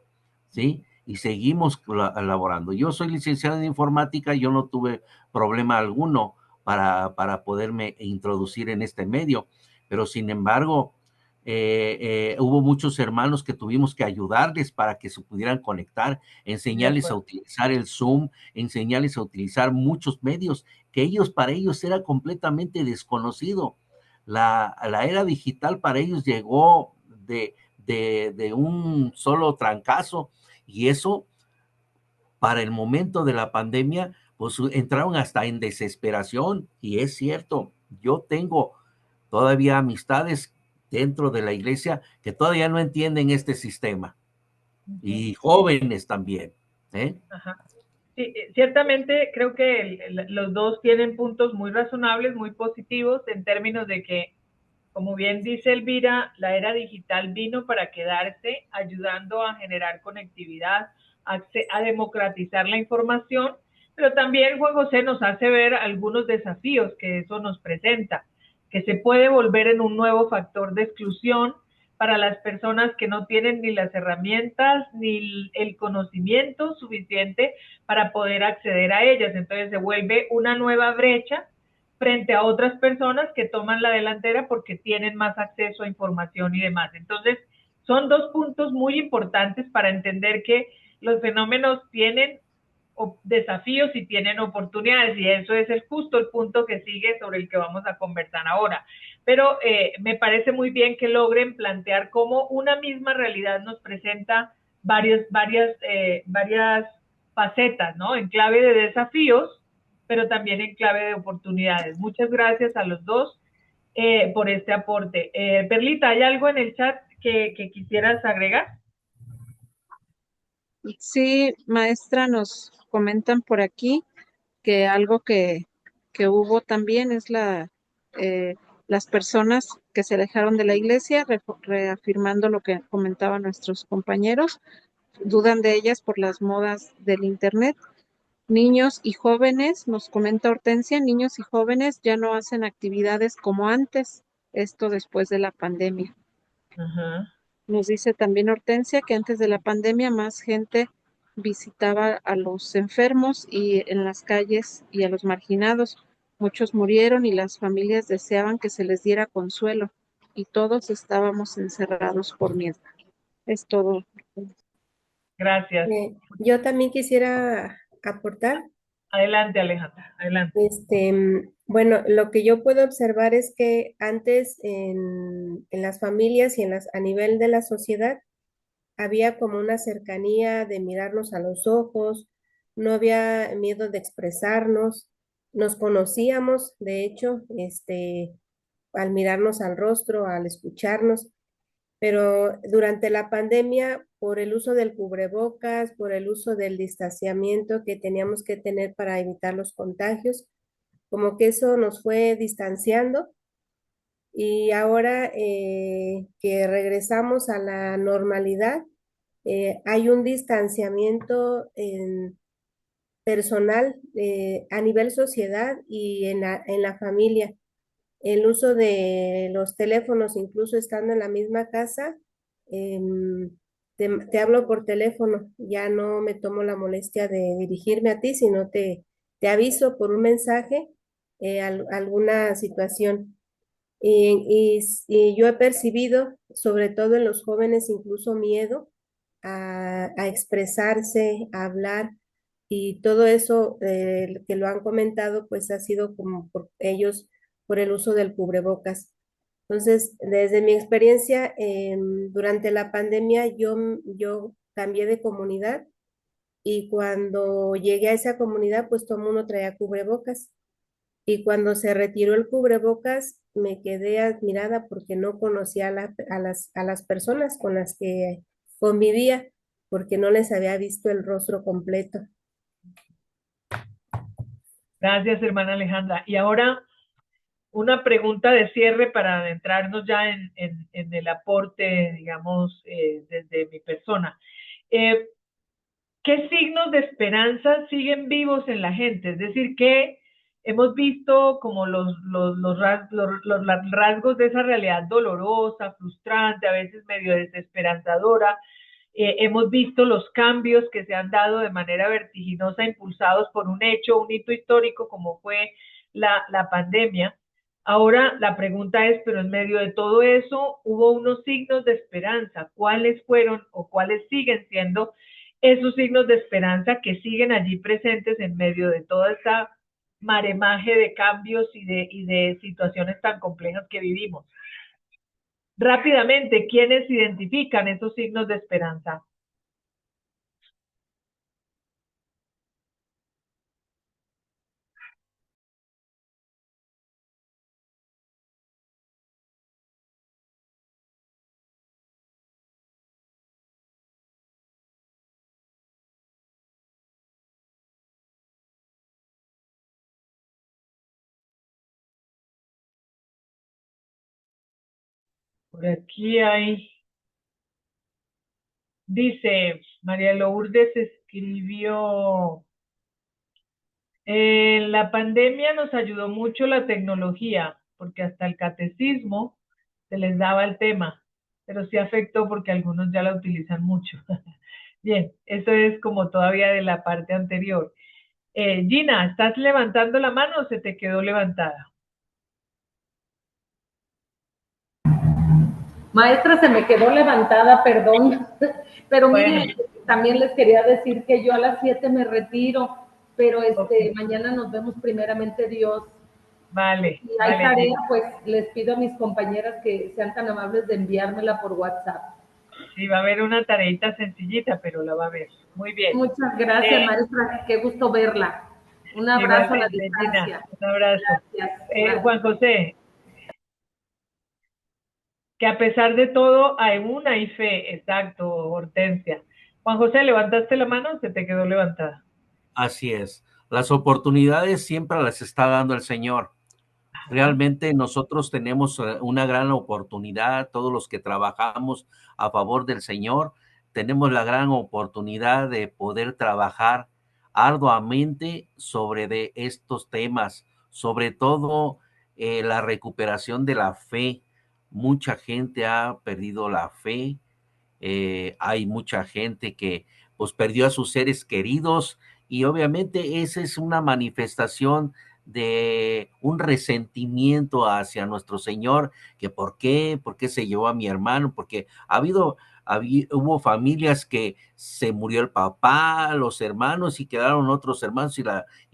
¿sí? Y seguimos laborando. Yo soy licenciado en informática, yo no tuve problema alguno para poderme introducir en este medio, pero sin embargo, hubo muchos hermanos que tuvimos que ayudarles para que se pudieran conectar, enseñarles a utilizar el Zoom, enseñarles a utilizar muchos medios que para ellos era completamente desconocido. La era digital para ellos llegó de un solo trancazo, y eso para el momento de la pandemia, pues entraron hasta en desesperación. Y es cierto, yo tengo todavía amistades dentro de la iglesia que todavía no entienden este sistema, y jóvenes también, ¿eh? Ajá. Sí, ciertamente creo que los dos tienen puntos muy razonables, muy positivos, en términos de que, como bien dice Elvira, la era digital vino para quedarse, ayudando a generar conectividad, a democratizar la información, pero también Juan José nos hace ver algunos desafíos que eso nos presenta, que se puede volver en un nuevo factor de exclusión para las personas que no tienen ni las herramientas ni el conocimiento suficiente para poder acceder a ellas. Entonces se vuelve una nueva brecha frente a otras personas que toman la delantera porque tienen más acceso a información y demás. Entonces, son dos puntos muy importantes para entender que los fenómenos tienen desafíos y tienen oportunidades, y eso es justo el punto que sigue sobre el que vamos a conversar ahora. Pero me parece muy bien que logren plantear cómo una misma realidad nos presenta varias facetas, ¿no? En clave de desafíos, pero también en clave de oportunidades. Muchas gracias a los dos. por este aporte. Perlita, ¿hay algo en el chat que quisieras agregar? Sí, maestra, nos comentan por aquí que algo que hubo también es las personas que se alejaron de la iglesia, reafirmando lo que comentaban nuestros compañeros, dudan de ellas por las modas del Internet. Niños y jóvenes, nos comenta Hortensia, niños y jóvenes ya no hacen actividades como antes, esto después de la pandemia. Ajá. Nos dice también Hortensia que antes de la pandemia más gente visitaba a los enfermos y en las calles y a los marginados. Muchos murieron y las familias deseaban que se les diera consuelo y todos estábamos encerrados por miedo. Es todo. Gracias. Yo también quisiera aportar. Adelante, Alejandra, adelante. Bueno, lo que yo puedo observar es que antes en las familias y a nivel de la sociedad había como una cercanía de mirarnos a los ojos, no había miedo de expresarnos, nos conocíamos, de hecho, al mirarnos al rostro, al escucharnos, pero durante la pandemia, por el uso del cubrebocas, por el uso del distanciamiento que teníamos que tener para evitar los contagios, como que eso nos fue distanciando y ahora que regresamos a la normalidad, hay un distanciamiento personal a nivel sociedad y en la familia. El uso de los teléfonos, incluso estando en la misma casa, te hablo por teléfono, ya no me tomo la molestia de dirigirme a ti, sino te aviso por un mensaje alguna situación. Y yo he percibido, sobre todo en los jóvenes, incluso miedo a expresarse, a hablar, y todo eso que lo han comentado, pues ha sido como por ellos, por el uso del cubrebocas. Entonces, desde mi experiencia, durante la pandemia, yo cambié de comunidad y cuando llegué a esa comunidad, pues todo el mundo traía cubrebocas. Y cuando se retiró el cubrebocas, me quedé admirada porque no conocía a las personas con las que convivía, porque no les había visto el rostro completo. Gracias, hermana Alejandra. Y ahora una pregunta de cierre para adentrarnos ya en el aporte, digamos, desde mi persona. ¿Qué signos de esperanza siguen vivos en la gente? Es decir, que hemos visto como los rasgos de esa realidad dolorosa, frustrante, a veces medio desesperanzadora. Hemos visto los cambios que se han dado de manera vertiginosa, impulsados por un hito histórico como fue la pandemia. Ahora la pregunta es, pero en medio de todo eso hubo unos signos de esperanza. ¿Cuáles fueron o cuáles siguen siendo esos signos de esperanza que siguen allí presentes en medio de toda esta maremaje de cambios y de situaciones tan complejas que vivimos? Rápidamente, ¿quiénes identifican esos signos de esperanza? Por aquí hay, dice, María Lourdes escribió, en la pandemia nos ayudó mucho la tecnología, porque hasta el catecismo se les daba el tema, pero sí afectó porque algunos ya la utilizan mucho. Bien, eso es como todavía de la parte anterior. Gina, ¿estás levantando la mano o se te quedó levantada? Maestra, se me quedó levantada, perdón, pero mire, también les quería decir que yo a las 7 me retiro, pero mañana nos vemos primeramente Dios. Vale. Si hay tarea, pues les pido a mis compañeras que sean tan amables de enviármela por WhatsApp. Sí, va a haber una tareita sencillita, pero la va a ver. Muy bien. Muchas gracias, maestra, qué gusto verla. Un abrazo a la distancia. Un abrazo. Gracias. Juan José. que a pesar de todo aún hay fe. Exacto, Hortensia. Juan José, ¿levantaste la mano o se te quedó levantada? Así es. Las oportunidades siempre las está dando el Señor. Realmente nosotros tenemos una gran oportunidad, todos los que trabajamos a favor del Señor, tenemos la gran oportunidad de poder trabajar arduamente sobre de estos temas, sobre todo la recuperación de la fe. Mucha gente ha perdido la fe, hay mucha gente que pues perdió a sus seres queridos y obviamente esa es una manifestación de un resentimiento hacia nuestro Señor, que por qué se llevó a mi hermano, porque hubo familias que se murió el papá, los hermanos y quedaron otros hermanos y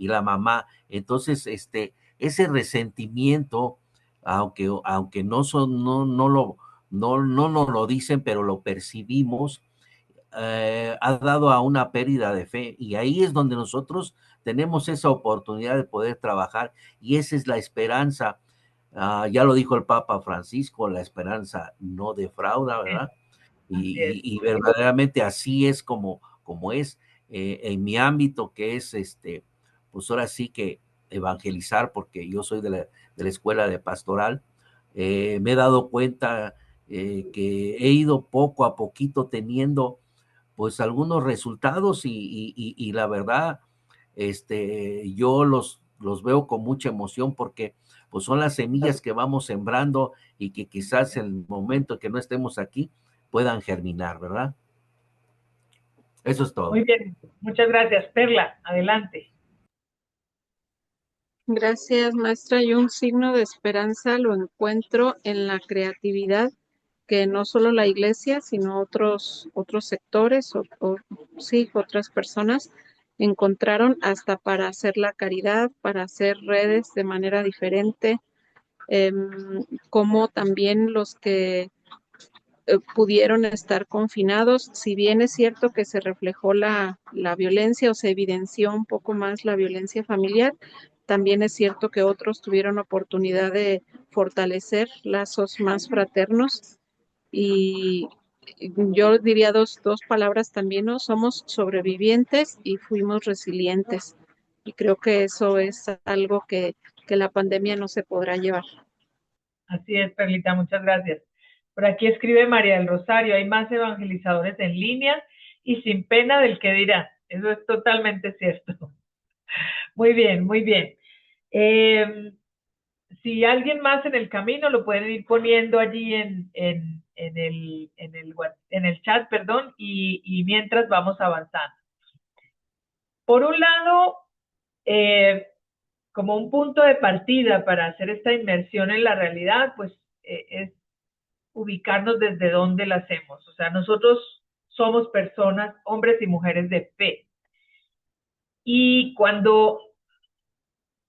la mamá. Entonces, ese resentimiento, aunque no nos lo dicen, pero lo percibimos, ha dado a una pérdida de fe y ahí es donde nosotros tenemos esa oportunidad de poder trabajar y esa es la esperanza. Ya lo dijo el Papa Francisco, la esperanza no defrauda, ¿verdad? Y verdaderamente así es como es en mi ámbito, que es pues ahora sí que evangelizar, porque yo soy de la escuela de pastoral. Me he dado cuenta que he ido poco a poquito teniendo pues algunos resultados y la verdad, yo los veo con mucha emoción porque pues son las semillas que vamos sembrando y que quizás en el momento que no estemos aquí puedan germinar, ¿verdad? Eso es todo. Muy bien, muchas gracias. Perla, adelante. Gracias, maestra. Y un signo de esperanza lo encuentro en la creatividad que no solo la iglesia, sino otros sectores sí, otras personas encontraron hasta para hacer la caridad, para hacer redes de manera diferente, como también los que pudieron estar confinados, si bien es cierto que se reflejó la violencia o se evidenció un poco más la violencia familiar, también es cierto que otros tuvieron oportunidad de fortalecer lazos más fraternos y yo diría dos palabras también, ¿no? Somos sobrevivientes y fuimos resilientes. Y creo que eso es algo que la pandemia no se podrá llevar. Así es, Perlita, muchas gracias. Por aquí escribe María del Rosario, hay más evangelizadores en línea y sin pena del que dirá. Eso es totalmente cierto. Muy bien, muy bien. Si alguien más en el camino lo pueden ir poniendo allí en el chat, perdón, y mientras vamos avanzando. Por un lado, como un punto de partida para hacer esta inmersión en la realidad, pues es ubicarnos desde dónde la hacemos. O sea, nosotros somos personas, hombres y mujeres de fe. Y cuando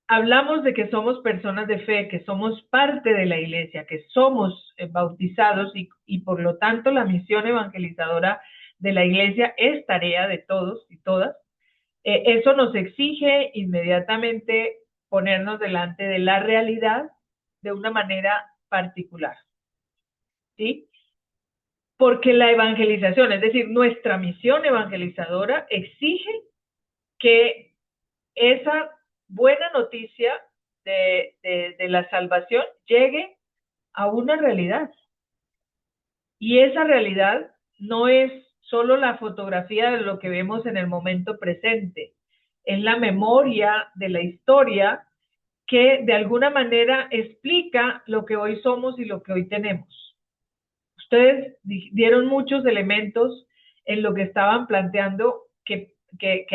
hablamos de que somos personas de fe, que somos parte de la iglesia, que somos bautizados y por lo tanto la misión evangelizadora de la iglesia es tarea de todos y todas, eso nos exige inmediatamente ponernos delante de la realidad de una manera particular. ¿Sí? Porque la evangelización, es decir, nuestra misión evangelizadora exige que esa buena noticia de la salvación llegue a una realidad. Y esa realidad no es solo la fotografía de lo que vemos en el momento presente, es la memoria de la historia que de alguna manera explica lo que hoy somos y lo que hoy tenemos. Ustedes dieron muchos elementos en lo que estaban planteando que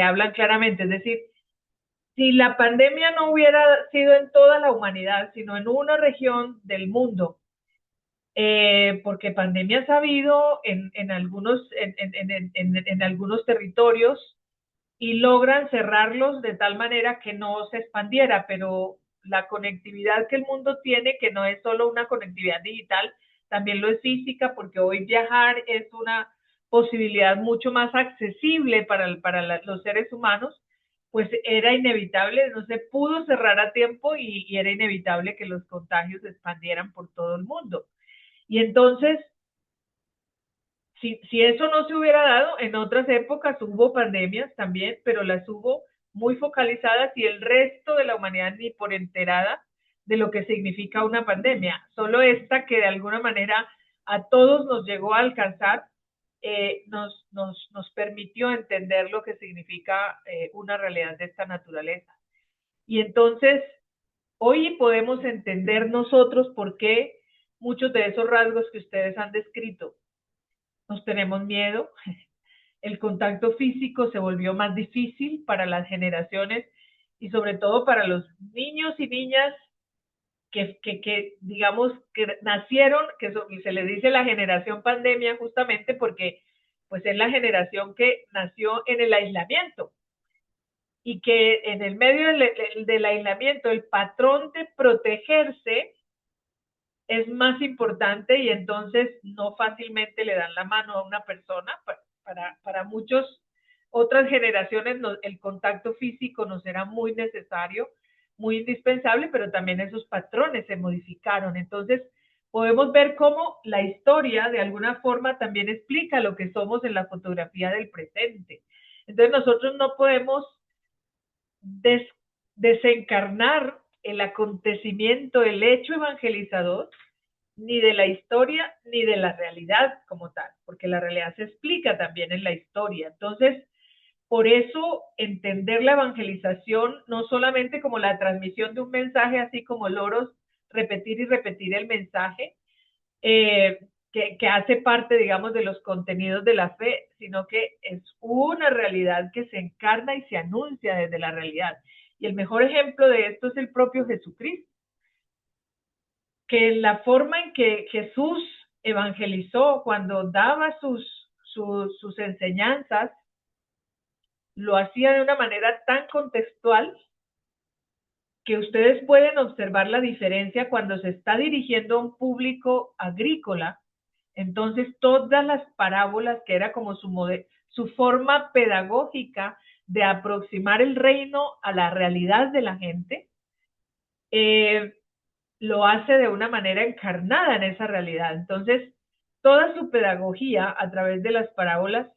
hablan claramente, es decir, si la pandemia no hubiera sido en toda la humanidad, sino en una región del mundo, porque pandemias ha habido en algunos territorios y logran cerrarlos de tal manera que no se expandiera, pero la conectividad que el mundo tiene, que no es solo una conectividad digital, también lo es física, porque hoy viajar es una posibilidad mucho más accesible para los seres humanos, pues era inevitable, no se pudo cerrar a tiempo y era inevitable que los contagios se expandieran por todo el mundo. Y entonces, si eso no se hubiera dado, en otras épocas hubo pandemias también, pero las hubo muy focalizadas y el resto de la humanidad ni por enterada de lo que significa una pandemia. Solo esta que de alguna manera a todos nos llegó a alcanzar, nos permitió entender lo que significa una realidad de esta naturaleza. Y entonces, hoy podemos entender nosotros por qué muchos de esos rasgos que ustedes han descrito. Nos tenemos miedo, el contacto físico se volvió más difícil para las generaciones y sobre todo para los niños y niñas que digamos, que nacieron, que se les dice la generación pandemia justamente porque pues es la generación que nació en el aislamiento y que en el medio del aislamiento el patrón de protegerse es más importante y entonces no fácilmente le dan la mano a una persona. Para muchos otras generaciones el contacto físico nos era muy necesario, muy indispensable, pero también esos patrones se modificaron. Entonces podemos ver cómo la historia de alguna forma también explica lo que somos en la fotografía del presente. Entonces nosotros no podemos desencarnar el acontecimiento, el hecho evangelizador, ni de la historia ni de la realidad como tal, porque la realidad se explica también en la historia. Entonces, por eso entender la evangelización no solamente como la transmisión de un mensaje, así como loros, repetir y repetir el mensaje, que hace parte, digamos, de los contenidos de la fe, sino que es una realidad que se encarna y se anuncia desde la realidad. Y el mejor ejemplo de esto es el propio Jesucristo, que la forma en que Jesús evangelizó cuando daba sus enseñanzas, lo hacía de una manera tan contextual que ustedes pueden observar la diferencia cuando se está dirigiendo a un público agrícola. Entonces todas las parábolas, que era como su forma pedagógica de aproximar el reino a la realidad de la gente, lo hace de una manera encarnada en esa realidad. Entonces, toda su pedagogía a través de las parábolas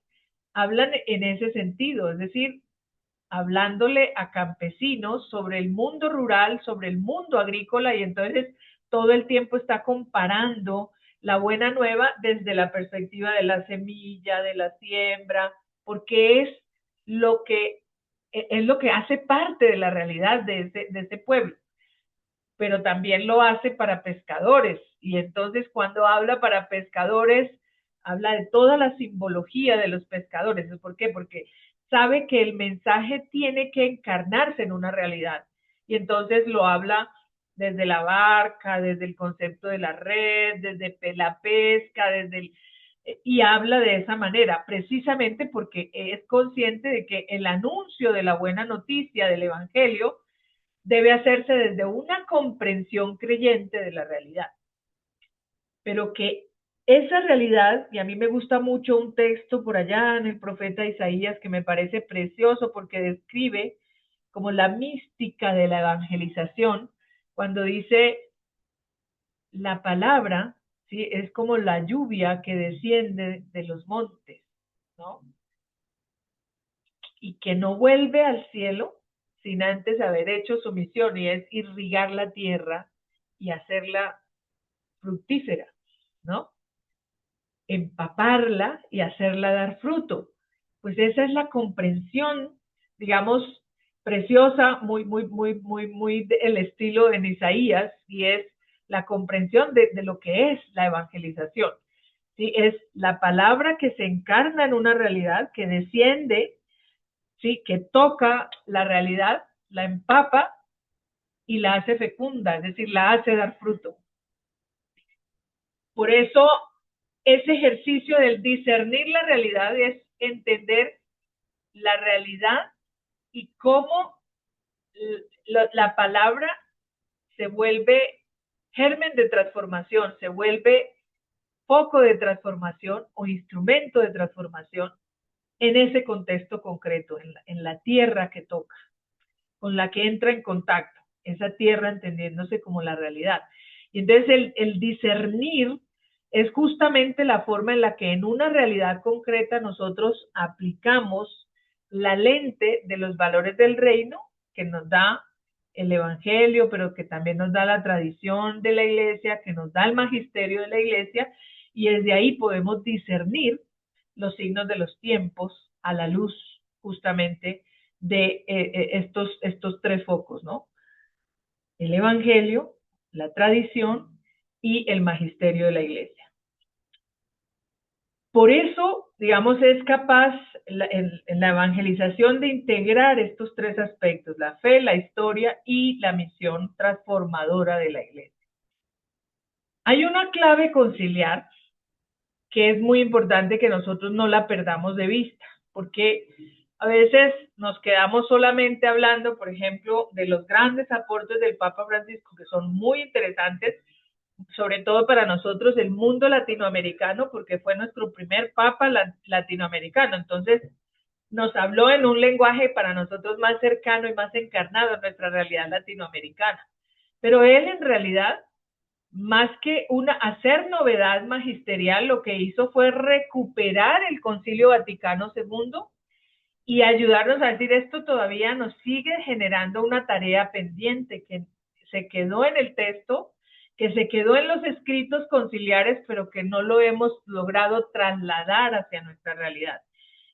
hablan en ese sentido, es decir, hablándole a campesinos sobre el mundo rural, sobre el mundo agrícola, y entonces todo el tiempo está comparando la buena nueva desde la perspectiva de la semilla, de la siembra, porque es lo que hace parte de la realidad de ese pueblo. Pero también lo hace para pescadores. Y entonces cuando habla para pescadores, habla de toda la simbología de los pescadores. ¿Por qué? Porque sabe que el mensaje tiene que encarnarse en una realidad. Y entonces lo habla desde la barca, desde el concepto de la red, desde la pesca, y habla de esa manera, precisamente porque es consciente de que el anuncio de la buena noticia del Evangelio debe hacerse desde una comprensión creyente de la realidad. Pero que esa realidad, y a mí me gusta mucho un texto por allá en el profeta Isaías que me parece precioso porque describe como la mística de la evangelización, cuando dice la palabra, ¿sí? Es como la lluvia que desciende de los montes, ¿no? Y que no vuelve al cielo sin antes haber hecho su misión, y es irrigar la tierra y hacerla fructífera, ¿no? Empaparla y hacerla dar fruto. Pues esa es la comprensión, digamos, preciosa, muy del estilo en Isaías, y es la comprensión de lo que es la evangelización. ¿Sí? Es la palabra que se encarna en una realidad, que desciende, ¿sí? Que toca la realidad, la empapa y la hace fecunda, es decir, la hace dar fruto. Por eso, ese ejercicio del discernir la realidad es entender la realidad y cómo la palabra se vuelve germen de transformación, se vuelve foco de transformación o instrumento de transformación en ese contexto concreto, en la tierra que toca, con la que entra en contacto, esa tierra entendiéndose como la realidad. Y entonces el discernir es justamente la forma en la que en una realidad concreta nosotros aplicamos la lente de los valores del reino que nos da el Evangelio, pero que también nos da la tradición de la Iglesia, que nos da el magisterio de la Iglesia, y desde ahí podemos discernir los signos de los tiempos a la luz justamente de estos tres focos, ¿no? El Evangelio, la tradición y el magisterio de la Iglesia. Por eso, digamos, es capaz en la evangelización de integrar estos tres aspectos, la fe, la historia y la misión transformadora de la Iglesia. Hay una clave conciliar que es muy importante que nosotros no la perdamos de vista, porque a veces nos quedamos solamente hablando, por ejemplo, de los grandes aportes del Papa Francisco, que son muy interesantes, sobre todo para nosotros, el mundo latinoamericano, porque fue nuestro primer Papa latinoamericano. Entonces, nos habló en un lenguaje para nosotros más cercano y más encarnado en nuestra realidad latinoamericana. Pero él, en realidad, más que hacer novedad magisterial, lo que hizo fue recuperar el Concilio Vaticano II y ayudarnos a decir, esto todavía nos sigue generando una tarea pendiente que se quedó en el texto, que se quedó en los escritos conciliares, pero que no lo hemos logrado trasladar hacia nuestra realidad.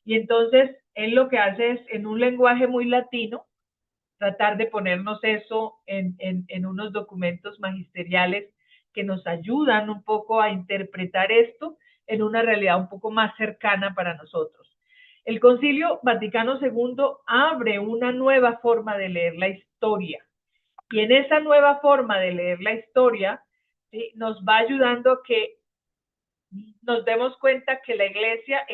Y entonces, él lo que hace es, en un lenguaje muy latino, tratar de ponernos eso en unos documentos magisteriales que nos ayudan un poco a interpretar esto en una realidad un poco más cercana para nosotros. El Concilio Vaticano II abre una nueva forma de leer la historia. Y en esa nueva forma de leer la historia, ¿sí?, nos va ayudando a que nos demos cuenta que la Iglesia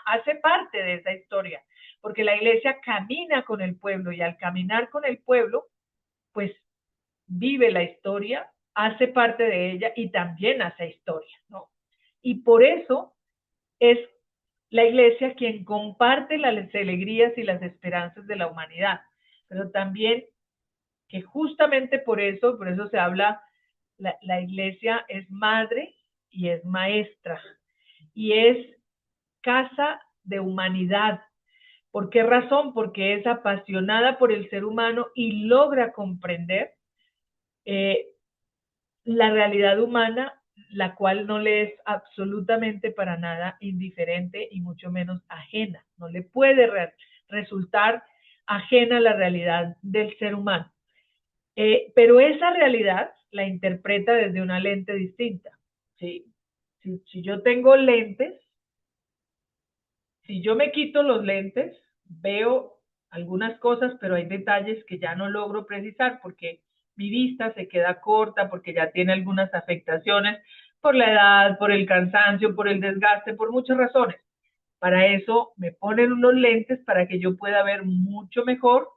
hace parte de esa historia, porque la Iglesia camina con el pueblo y al caminar con el pueblo, pues vive la historia, hace parte de ella y también hace historia, ¿no? Y por eso es la Iglesia quien comparte las alegrías y las esperanzas de la humanidad, pero también que justamente por eso se habla, la Iglesia es madre y es maestra y es casa de humanidad. ¿Por qué razón? Porque es apasionada por el ser humano y logra comprender la realidad humana, la cual no le es absolutamente para nada indiferente y mucho menos ajena. No le puede resultar ajena la realidad del ser humano. Pero esa realidad la interpreta desde una lente distinta. ¿Sí? Si yo tengo lentes, si yo me quito los lentes, veo algunas cosas, pero hay detalles que ya no logro precisar porque mi vista se queda corta, porque ya tiene algunas afectaciones por la edad, por el cansancio, por el desgaste, por muchas razones. Para eso me ponen unos lentes para que yo pueda ver mucho mejor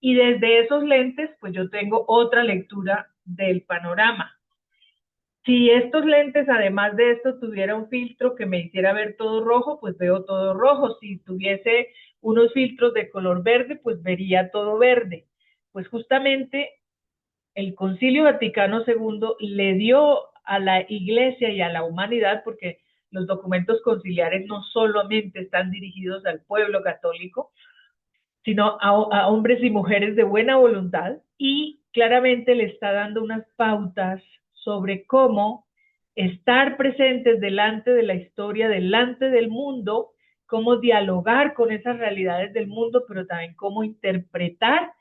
y desde esos lentes, pues yo tengo otra lectura del panorama. Si estos lentes, además de esto, tuviera un filtro que me hiciera ver todo rojo, pues veo todo rojo. Si tuviese unos filtros de color verde, pues vería todo verde. Pues justamente el Concilio Vaticano II le dio a la Iglesia y a la humanidad, porque los documentos conciliares no solamente están dirigidos al pueblo católico, sino a hombres y mujeres de buena voluntad, y claramente le está dando unas pautas sobre cómo estar presentes delante de la historia, delante del mundo, cómo dialogar con esas realidades del mundo, pero también cómo interpretar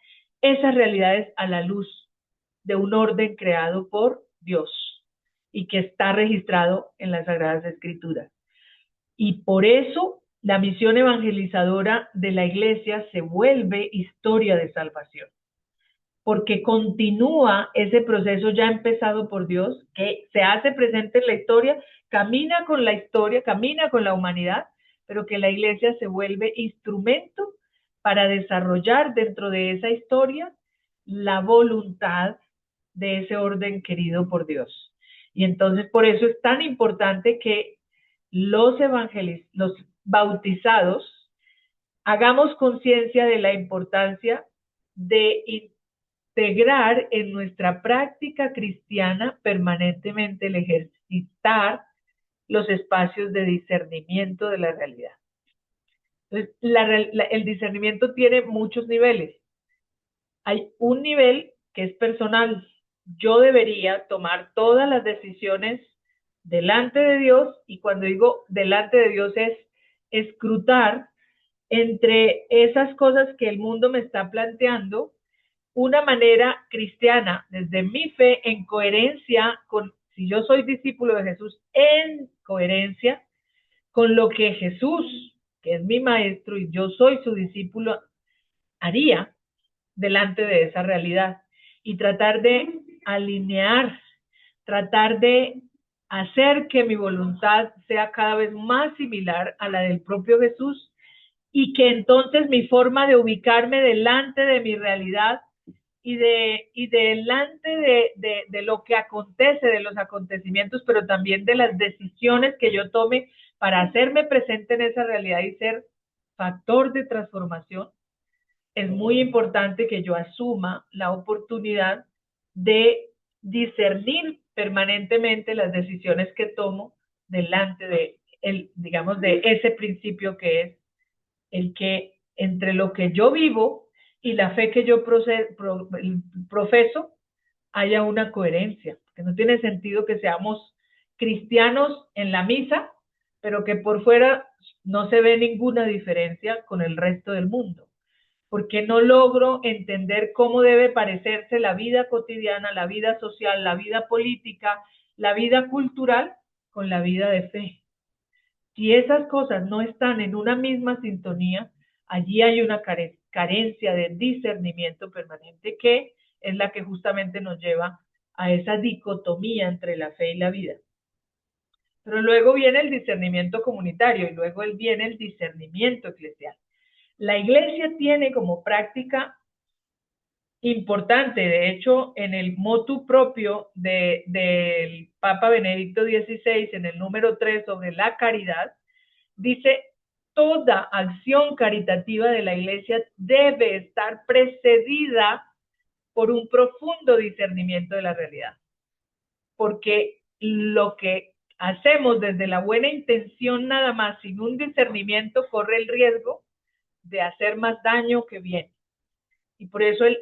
esas realidades a la luz de un orden creado por Dios y que está registrado en las Sagradas Escrituras. Y por eso la misión evangelizadora de la Iglesia se vuelve historia de salvación, porque continúa ese proceso ya empezado por Dios, que se hace presente en la historia, camina con la humanidad, pero que la Iglesia se vuelve instrumento para desarrollar dentro de esa historia la voluntad de ese orden querido por Dios. Y entonces por eso es tan importante que los bautizados hagamos conciencia de la importancia de integrar en nuestra práctica cristiana permanentemente el ejercitar los espacios de discernimiento de la realidad. Entonces, el discernimiento tiene muchos niveles. Hay un nivel que es personal. Yo debería tomar todas las decisiones delante de Dios, y cuando digo delante de Dios es escrutar entre esas cosas que el mundo me está planteando, una manera cristiana, desde mi fe, en coherencia con, si yo soy discípulo de Jesús, en coherencia con lo que Jesús, que es mi maestro y yo soy su discípulo, haría delante de esa realidad, y tratar de alinear, tratar de hacer que mi voluntad sea cada vez más similar a la del propio Jesús, y que entonces mi forma de ubicarme delante de mi realidad y delante de lo que acontece, de los acontecimientos, pero también de las decisiones que yo tome para hacerme presente en esa realidad y ser factor de transformación, es muy importante que yo asuma la oportunidad de discernir permanentemente las decisiones que tomo delante de digamos, de ese principio que es el que entre lo que yo vivo y la fe que yo profeso haya una coherencia, que no tiene sentido que seamos cristianos en la misa, pero que por fuera no se ve ninguna diferencia con el resto del mundo, porque no logro entender cómo debe parecerse la vida cotidiana, la vida social, la vida política, la vida cultural con la vida de fe. Si esas cosas no están en una misma sintonía, allí hay una carencia de discernimiento permanente, que es la que justamente nos lleva a esa dicotomía entre la fe y la vida. Pero luego viene el discernimiento comunitario y luego viene el discernimiento eclesial. La Iglesia tiene como práctica importante, de hecho, en el motu propio del Papa Benedicto XVI, en el número 3 sobre la caridad, dice: toda acción caritativa de la Iglesia debe estar precedida por un profundo discernimiento de la realidad, porque lo que hacemos desde la buena intención nada más, sin un discernimiento, corre el riesgo de hacer más daño que bien. Y por eso él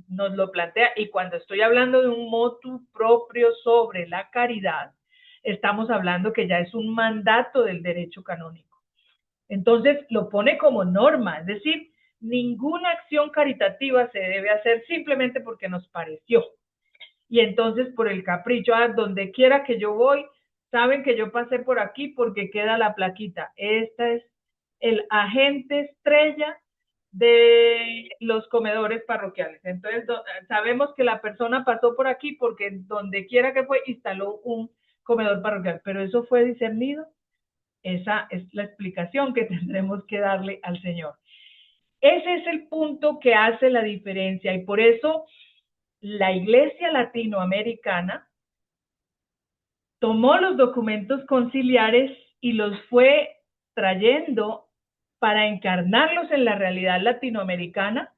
nos lo plantea. Y cuando estoy hablando de un motu propio sobre la caridad, estamos hablando que ya es un mandato del derecho canónico. Entonces lo pone como norma, es decir, ninguna acción caritativa se debe hacer simplemente porque nos pareció. Y entonces por el capricho, donde quiera que yo voy, saben que yo pasé por aquí porque queda la plaquita. Este es el agente estrella de los comedores parroquiales. Entonces sabemos que la persona pasó por aquí porque donde quiera que fue instaló un comedor parroquial. Pero eso fue discernido. Esa es la explicación que tendremos que darle al Señor. Ese es el punto que hace la diferencia, y por eso la Iglesia latinoamericana tomó los documentos conciliares y los fue trayendo para encarnarlos en la realidad latinoamericana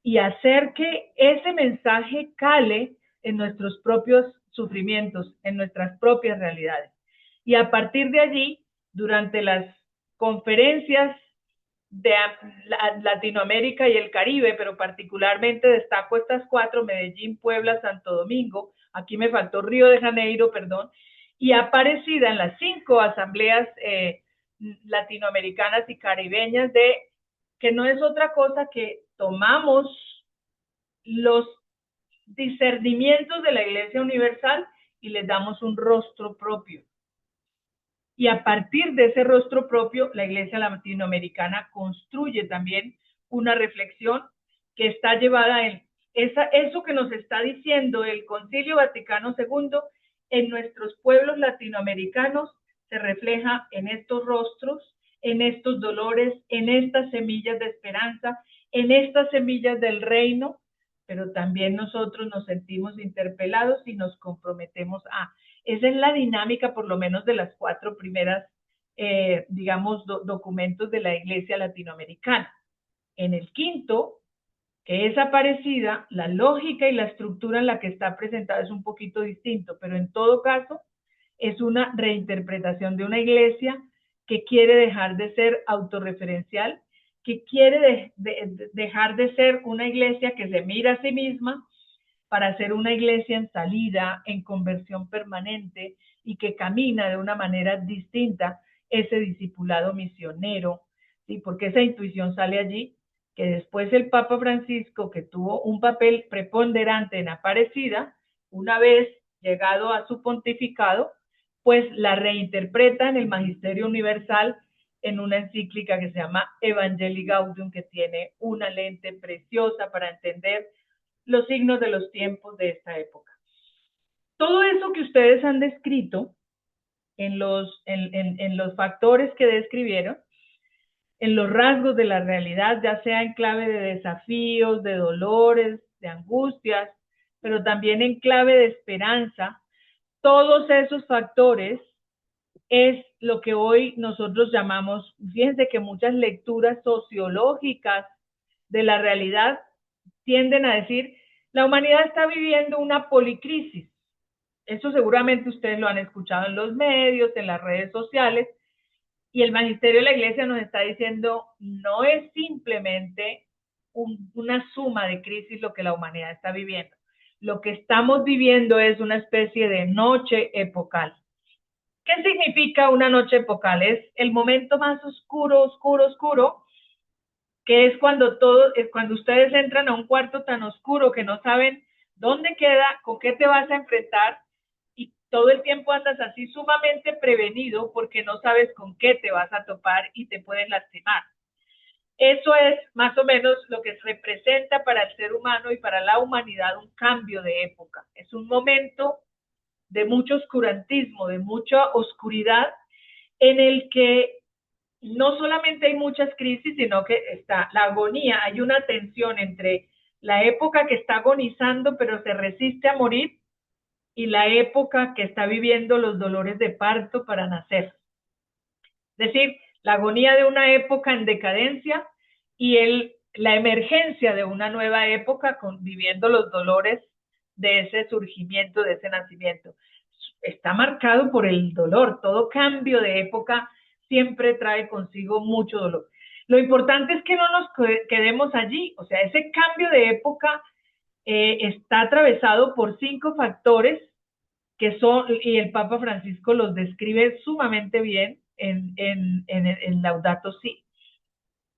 y hacer que ese mensaje cale en nuestros propios sufrimientos, en nuestras propias realidades. Y a partir de allí, durante las conferencias de Latinoamérica y el Caribe, pero particularmente destaco estas 4, Medellín, Puebla, Santo Domingo, aquí me faltó Río de Janeiro, perdón, y Aparecida, en las 5 asambleas latinoamericanas y caribeñas, que no es otra cosa que tomamos los discernimientos de la Iglesia Universal y les damos un rostro propio. Y a partir de ese rostro propio, la Iglesia latinoamericana construye también una reflexión que está llevada en eso que nos está diciendo el Concilio Vaticano II en nuestros pueblos latinoamericanos, se refleja en estos rostros, en estos dolores, en estas semillas de esperanza, en estas semillas del reino, pero también nosotros nos sentimos interpelados y nos comprometemos a. Esa es la dinámica, por lo menos, de las 4 primeras, digamos, documentos de la Iglesia latinoamericana. En el quinto, que es Aparecida, la lógica y la estructura en la que está presentada es un poquito distinto, pero en todo caso, es una reinterpretación de una iglesia que quiere dejar de ser autorreferencial, que quiere dejar de ser una iglesia que se mira a sí misma para ser una iglesia en salida, en conversión permanente y que camina de una manera distinta ese discipulado misionero, ¿sí? Porque esa intuición sale allí, que después el Papa Francisco, que tuvo un papel preponderante en Aparecida, una vez llegado a su pontificado, pues la reinterpreta en el Magisterio Universal en una encíclica que se llama Evangelii Gaudium, que tiene una lente preciosa para entender los signos de los tiempos de esta época. Todo eso que ustedes han descrito en los factores que describieron, en los rasgos de la realidad, ya sea en clave de desafíos, de dolores, de angustias, pero también en clave de esperanza, todos esos factores es lo que hoy nosotros llamamos, fíjense que muchas lecturas sociológicas de la realidad tienden a decir, la humanidad está viviendo una policrisis. Eso seguramente ustedes lo han escuchado en los medios, en las redes sociales, y el magisterio de la iglesia nos está diciendo, no es simplemente una suma de crisis lo que la humanidad está viviendo. Lo que estamos viviendo es una especie de noche epocal. ¿Qué significa una noche epocal? Es el momento más oscuro, que es cuando ustedes entran a un cuarto tan oscuro que no saben dónde queda, con qué te vas a enfrentar, y todo el tiempo andas así sumamente prevenido porque no sabes con qué te vas a topar y te pueden lastimar. Eso es más o menos lo que representa para el ser humano y para la humanidad un cambio de época. Es un momento de mucho oscurantismo, de mucha oscuridad, en el que no solamente hay muchas crisis, sino que está la agonía, hay una tensión entre la época que está agonizando pero se resiste a morir y la época que está viviendo los dolores de parto para nacer. Es decir, la agonía de una época en decadencia y la emergencia de una nueva época viviendo los dolores de ese surgimiento, de ese nacimiento. Está marcado por el dolor. Todo cambio de época siempre trae consigo mucho dolor. Lo importante es que no nos quedemos allí. O sea, ese cambio de época está atravesado por 5 factores que son, y el Papa Francisco los describe sumamente bien en Laudato Si.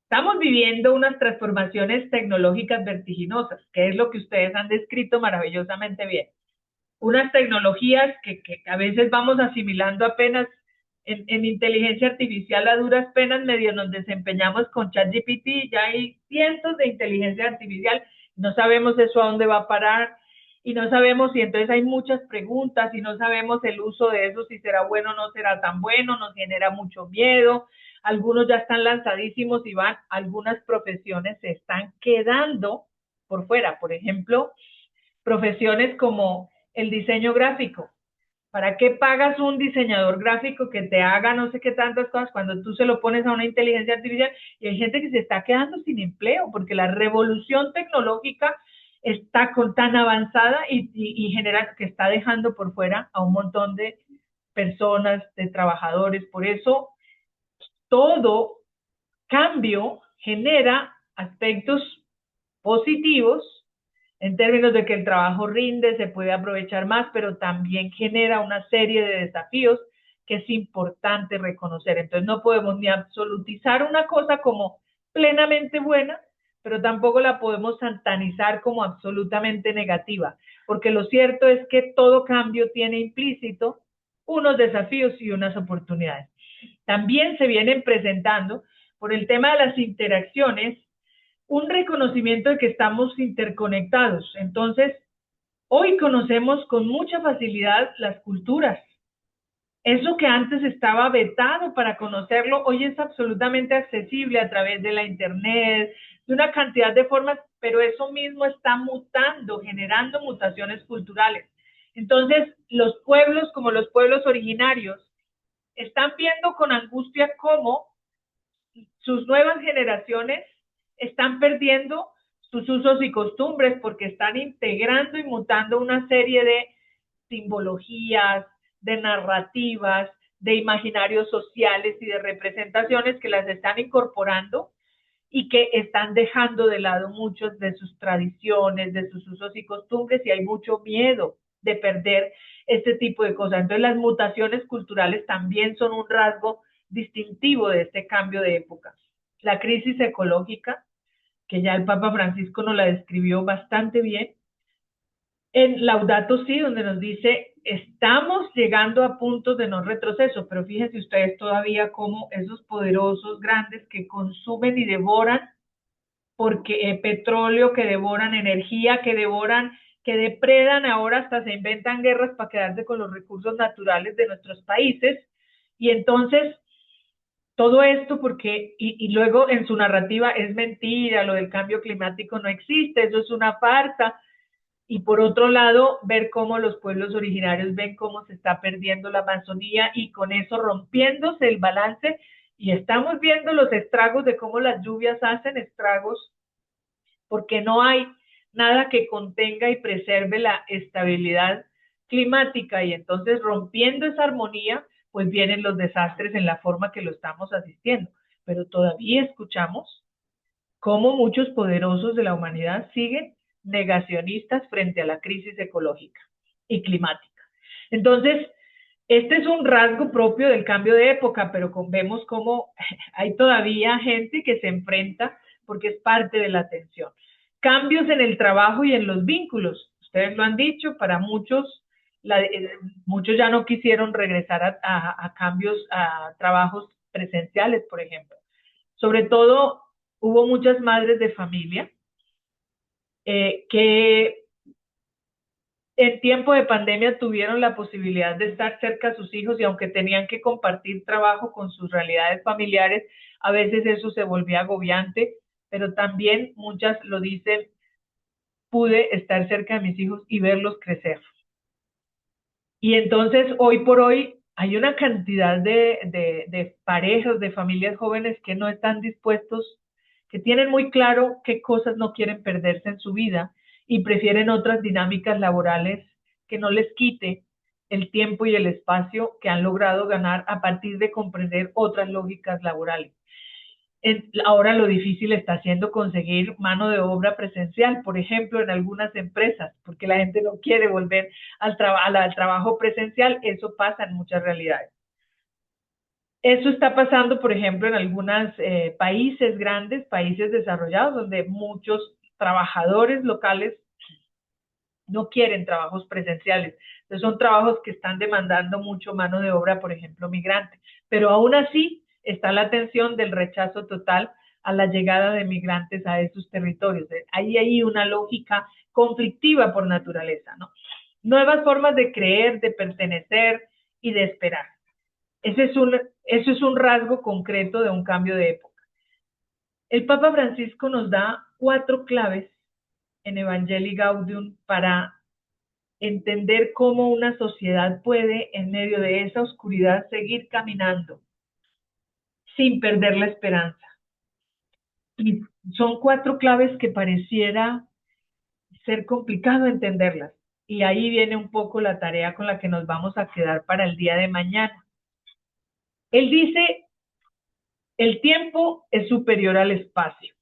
Estamos viviendo unas transformaciones tecnológicas vertiginosas, que es lo que ustedes han descrito maravillosamente bien. Unas tecnologías que a veces vamos asimilando apenas en inteligencia artificial, a duras penas medio nos desempeñamos con ChatGPT, ya hay cientos de inteligencia artificial, no sabemos eso a dónde va a parar, y no sabemos, y entonces hay muchas preguntas, y no sabemos el uso de eso, si será bueno o no será tan bueno, nos genera mucho miedo, algunos ya están lanzadísimos y algunas profesiones se están quedando por fuera, por ejemplo, profesiones como el diseño gráfico. ¿Para qué pagas un diseñador gráfico que te haga no sé qué tantas cosas cuando tú se lo pones a una inteligencia artificial? Y hay gente que se está quedando sin empleo porque la revolución tecnológica está tan avanzada y genera que está dejando por fuera a un montón de personas, de trabajadores. Por eso todo cambio genera aspectos positivos en términos de que el trabajo rinde, se puede aprovechar más, pero también genera una serie de desafíos que es importante reconocer. Entonces no podemos ni absolutizar una cosa como plenamente buena, pero tampoco la podemos satanizar como absolutamente negativa, porque lo cierto es que todo cambio tiene implícito unos desafíos y unas oportunidades. También se vienen presentando, por el tema de las interacciones, un reconocimiento de que estamos interconectados. Entonces, hoy conocemos con mucha facilidad las culturas. Eso que antes estaba vetado para conocerlo, hoy es absolutamente accesible a través de la internet, de una cantidad de formas, pero eso mismo está mutando, generando mutaciones culturales. Entonces, los pueblos, como los pueblos originarios, están viendo con angustia cómo sus nuevas generaciones están perdiendo sus usos y costumbres porque están integrando y mutando una serie de simbologías, de narrativas, de imaginarios sociales y de representaciones que las están incorporando y que están dejando de lado muchas de sus tradiciones, de sus usos y costumbres, y hay mucho miedo de perder este tipo de cosas. Entonces las mutaciones culturales también son un rasgo distintivo de este cambio de época. La crisis ecológica, que ya el Papa Francisco nos la describió bastante bien, en Laudato Si, donde nos dice, estamos llegando a puntos de no retroceso, pero fíjense ustedes todavía cómo esos poderosos grandes que consumen y devoran, porque petróleo, que devoran energía, que devoran, que depredan, ahora hasta se inventan guerras para quedarse con los recursos naturales de nuestros países, y entonces todo esto porque, y luego en su narrativa es mentira, lo del cambio climático no existe, eso es una farsa. Y por otro lado, ver cómo los pueblos originarios ven cómo se está perdiendo la Amazonía y con eso rompiéndose el balance, y estamos viendo los estragos de cómo las lluvias hacen estragos porque no hay nada que contenga y preserve la estabilidad climática, y entonces rompiendo esa armonía, pues vienen los desastres en la forma que lo estamos asistiendo. Pero todavía escuchamos cómo muchos poderosos de la humanidad siguen negacionistas frente a la crisis ecológica y climática. Entonces, este es un rasgo propio del cambio de época, pero vemos cómo hay todavía gente que se enfrenta porque es parte de la tensión. Cambios en el trabajo y en los vínculos. Ustedes lo han dicho, para muchos, muchos ya no quisieron regresar a cambios, a trabajos presenciales, por ejemplo. Sobre todo, hubo muchas madres de familia que en tiempo de pandemia tuvieron la posibilidad de estar cerca a sus hijos, y aunque tenían que compartir trabajo con sus realidades familiares, a veces eso se volvía agobiante, pero también muchas lo dicen, pude estar cerca de mis hijos y verlos crecer. Y entonces hoy por hoy hay una cantidad de parejas, de familias jóvenes que no están dispuestos, que tienen muy claro qué cosas no quieren perderse en su vida y prefieren otras dinámicas laborales que no les quite el tiempo y el espacio que han logrado ganar a partir de comprender otras lógicas laborales. Ahora lo difícil está siendo conseguir mano de obra presencial, por ejemplo, en algunas empresas, porque la gente no quiere volver al trabajo presencial. Eso pasa en muchas realidades. Eso está pasando, por ejemplo, en algunos países grandes, países desarrollados, donde muchos trabajadores locales no quieren trabajos presenciales. Entonces son trabajos que están demandando mucho mano de obra, por ejemplo, migrante. Pero aún así está la tensión del rechazo total a la llegada de migrantes a esos territorios. Ahí hay una lógica conflictiva por naturaleza, ¿no? Nuevas formas de creer, de pertenecer y de esperar. Eso es un rasgo concreto de un cambio de época. El Papa Francisco nos da 4 claves en Evangelii Gaudium para entender cómo una sociedad puede, en medio de esa oscuridad, seguir caminando sin perder la esperanza. Y son 4 claves que pareciera ser complicado entenderlas. Y ahí viene un poco la tarea con la que nos vamos a quedar para el día de mañana. Él dice, el tiempo es superior al espacio.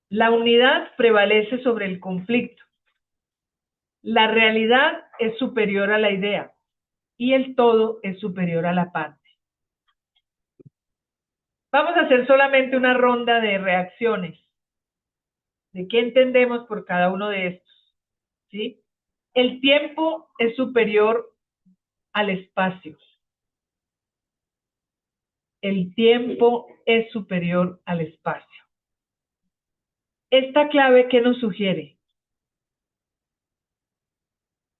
La unidad prevalece sobre el conflicto. La realidad es superior a la idea y el todo es superior a la parte. Vamos a hacer solamente una ronda de reacciones de qué entendemos por cada uno de estos, ¿sí? El tiempo es superior al espacio. El tiempo es superior al espacio. Esta clave, ¿qué nos sugiere?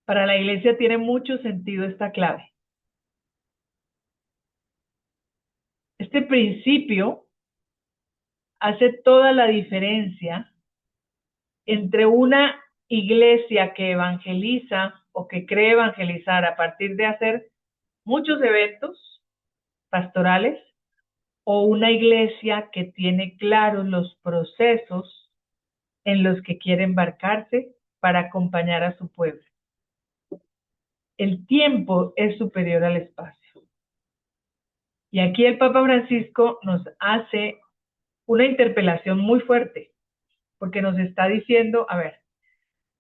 Para la Iglesia tiene mucho sentido esta clave. Este principio hace toda la diferencia entre una iglesia que evangeliza o que cree evangelizar a partir de hacer muchos eventos pastorales, o una iglesia que tiene claros los procesos en los que quiere embarcarse para acompañar a su pueblo. el tiempo es superior al espacio. Y aquí el Papa Francisco nos hace una interpelación muy fuerte, porque nos está diciendo, a ver,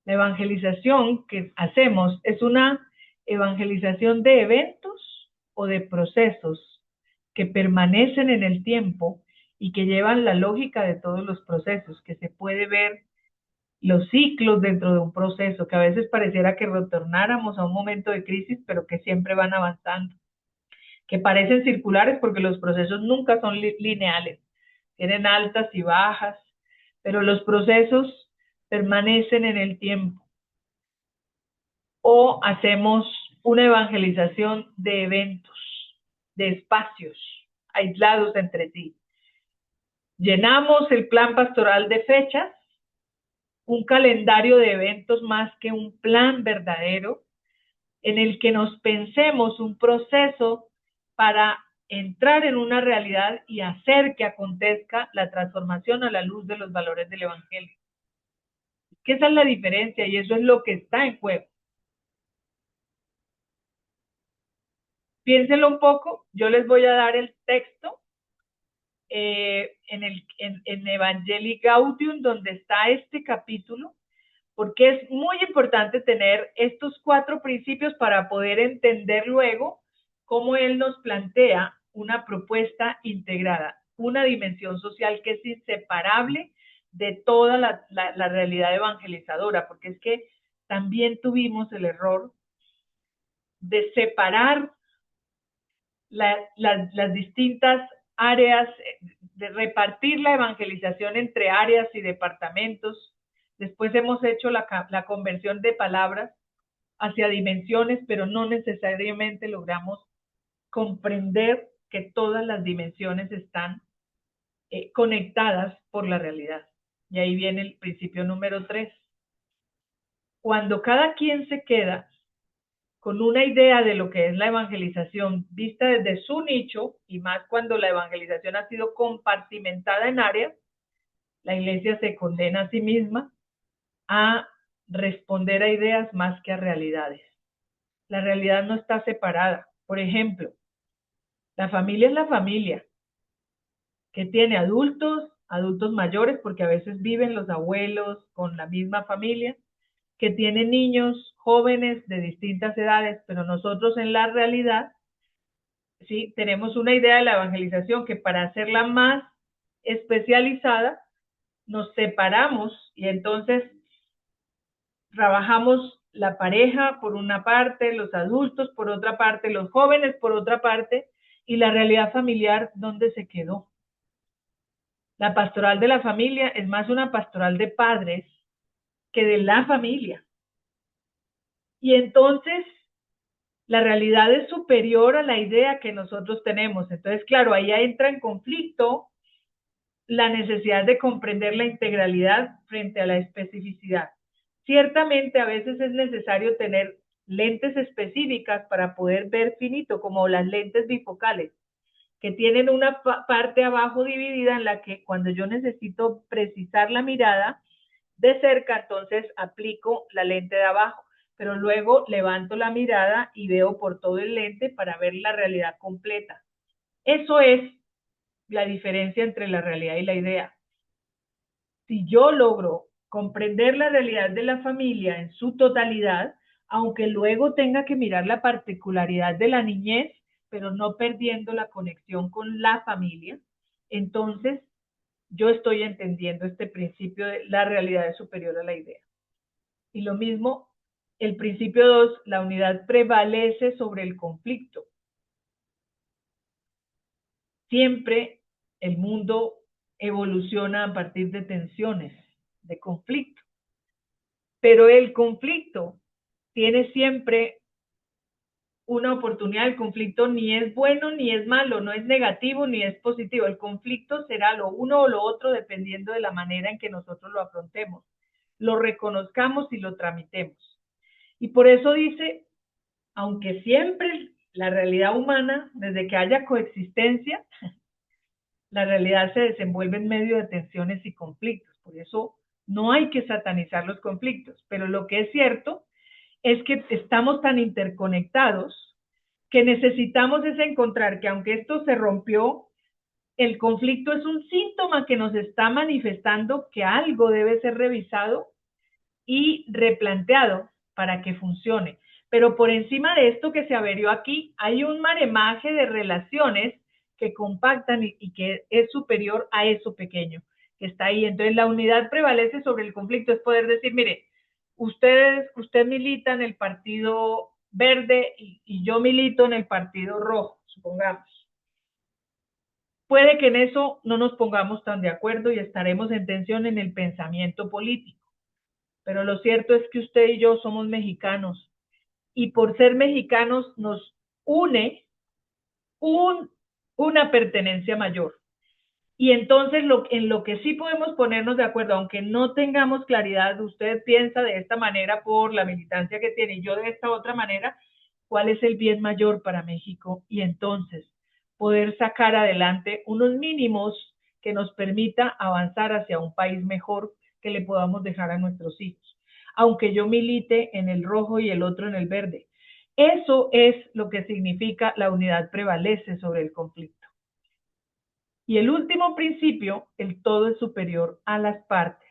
la evangelización que hacemos es una evangelización de eventos o de procesos que permanecen en el tiempo y que llevan la lógica de todos los procesos, que se puede ver los ciclos dentro de un proceso, que a veces pareciera que retornáramos a un momento de crisis, pero que siempre van avanzando, que parecen circulares porque los procesos nunca son lineales, tienen altas y bajas, pero los procesos permanecen en el tiempo. O hacemos una evangelización de eventos, de espacios aislados entre sí. Llenamos el plan pastoral de fechas, un calendario de eventos más que un plan verdadero, en el que nos pensemos un proceso para entrar en una realidad y hacer que acontezca la transformación a la luz de los valores del Evangelio. Que esa es la diferencia y eso es lo que está en juego. Piénsenlo un poco, yo les voy a dar el texto en Evangelii Gaudium, donde está este capítulo, porque es muy importante tener estos 4 principios para poder entender luego cómo él nos plantea una propuesta integrada, una dimensión social que es inseparable de toda la realidad evangelizadora, porque es que también tuvimos el error de separar las distintas áreas, de repartir la evangelización entre áreas y departamentos. Después hemos hecho la conversión de palabras hacia dimensiones, pero no necesariamente logramos comprender que todas las dimensiones están conectadas por la realidad. Y ahí viene el principio número 3. Cuando cada quien se queda con una idea de lo que es la evangelización vista desde su nicho, y más cuando la evangelización ha sido compartimentada en áreas, la iglesia se condena a sí misma a responder a ideas más que a realidades. La realidad no está separada. Por ejemplo, la familia es la familia, que tiene adultos mayores, porque a veces viven los abuelos con la misma familia, que tiene niños jóvenes de distintas edades, pero nosotros en la realidad, sí, tenemos una idea de la evangelización que para hacerla más especializada, nos separamos y entonces trabajamos la pareja por una parte, los adultos por otra parte, los jóvenes por otra parte, y la realidad familiar, ¿dónde se quedó? La pastoral de la familia es más una pastoral de padres que de la familia. Y entonces la realidad es superior a la idea que nosotros tenemos. Entonces, claro, ahí entra en conflicto la necesidad de comprender la integralidad frente a la especificidad. Ciertamente a veces es necesario tener lentes específicas para poder ver finito, como las lentes bifocales, que tienen una parte abajo dividida en la que cuando yo necesito precisar la mirada de cerca, entonces aplico la lente de abajo, pero luego levanto la mirada y veo por todo el lente para ver la realidad completa. Eso es la diferencia entre la realidad y la idea. Si yo logro comprender la realidad de la familia en su totalidad, aunque luego tenga que mirar la particularidad de la niñez, pero no perdiendo la conexión con la familia, entonces yo estoy entendiendo este principio de la realidad es superior a la idea. Y lo mismo, el principio 2, la unidad prevalece sobre el conflicto. Siempre el mundo evoluciona a partir de tensiones, de conflicto. Pero el conflicto tiene siempre una oportunidad. El conflicto ni es bueno ni es malo, no es negativo ni es positivo. El conflicto será lo uno o lo otro dependiendo de la manera en que nosotros lo afrontemos, lo reconozcamos y lo tramitemos. Y por eso dice, aunque siempre la realidad humana, desde que haya coexistencia, la realidad se desenvuelve en medio de tensiones y conflictos. Por eso no hay que satanizar los conflictos. Pero lo que es cierto es que estamos tan interconectados que necesitamos es encontrar que aunque esto se rompió, el conflicto es un síntoma que nos está manifestando que algo debe ser revisado y replanteado para que funcione. Pero por encima de esto que se averió aquí, hay un maremaje de relaciones que compactan y que es superior a eso pequeño que está ahí. Entonces la unidad prevalece sobre el conflicto, es poder decir, mire, usted milita en el partido verde y yo milito en el partido rojo, supongamos. Puede que en eso no nos pongamos tan de acuerdo y estaremos en tensión en el pensamiento político. Pero lo cierto es que usted y yo somos mexicanos y por ser mexicanos nos une una pertenencia mayor. Y entonces en lo que sí podemos ponernos de acuerdo, aunque no tengamos claridad, usted piensa de esta manera por la militancia que tiene y yo de esta otra manera, ¿cuál es el bien mayor para México? Y entonces poder sacar adelante unos mínimos que nos permita avanzar hacia un país mejor que le podamos dejar a nuestros hijos, aunque yo milite en el rojo y el otro en el verde. Eso es lo que significa la unidad prevalece sobre el conflicto. Y el último principio, el todo es superior a las partes.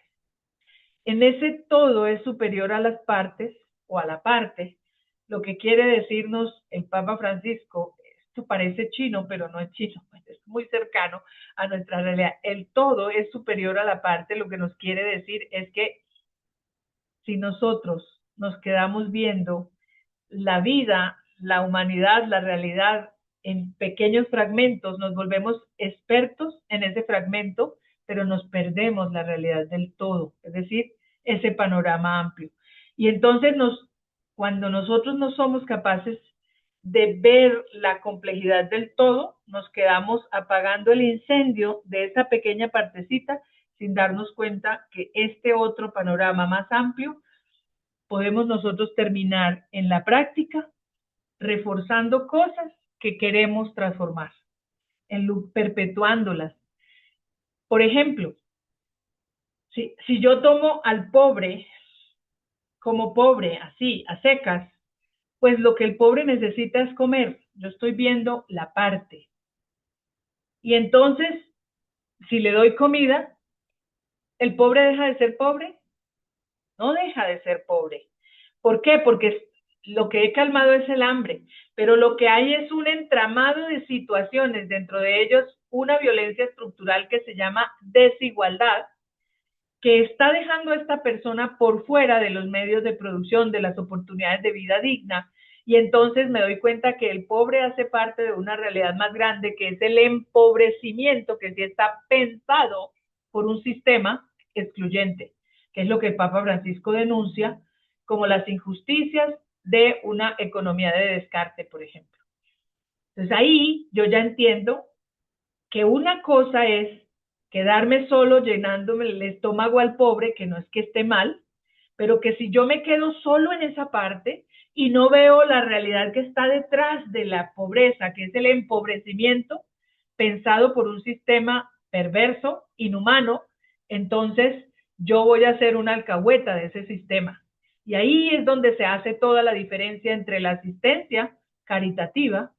En ese todo es superior a las partes o a la parte, lo que quiere decirnos el Papa Francisco, esto parece chino, pero no es chino, es muy cercano a nuestra realidad. El todo es superior a la parte, lo que nos quiere decir es que si nosotros nos quedamos viendo la vida, la humanidad, la realidad en pequeños fragmentos, nos volvemos expertos en ese fragmento, pero nos perdemos la realidad del todo, es decir, ese panorama amplio. Y entonces cuando nosotros no somos capaces de ver la complejidad del todo, nos quedamos apagando el incendio de esa pequeña partecita sin darnos cuenta que este otro panorama más amplio podemos nosotros terminar en la práctica reforzando cosas que queremos transformar, perpetuándolas. Por ejemplo, si yo tomo al pobre como pobre, así, a secas, pues lo que el pobre necesita es comer. Yo estoy viendo la parte. Y entonces, si le doy comida, ¿el pobre deja de ser pobre? No deja de ser pobre. ¿Por qué? Porque lo que he calmado es el hambre, pero lo que hay es un entramado de situaciones, dentro de ellos una violencia estructural que se llama desigualdad, que está dejando a esta persona por fuera de los medios de producción, de las oportunidades de vida digna, y entonces me doy cuenta que el pobre hace parte de una realidad más grande, que es el empobrecimiento, que sí está pensado por un sistema excluyente, que es lo que el Papa Francisco denuncia como las injusticias de una economía de descarte, por ejemplo. Entonces ahí yo ya entiendo que una cosa es quedarme solo llenándome el estómago al pobre, que no es que esté mal, pero que si yo me quedo solo en esa parte y no veo la realidad que está detrás de la pobreza, que es el empobrecimiento pensado por un sistema perverso, inhumano, entonces yo voy a ser una alcahueta de ese sistema. Y ahí es donde se hace toda la diferencia entre la asistencia caritativa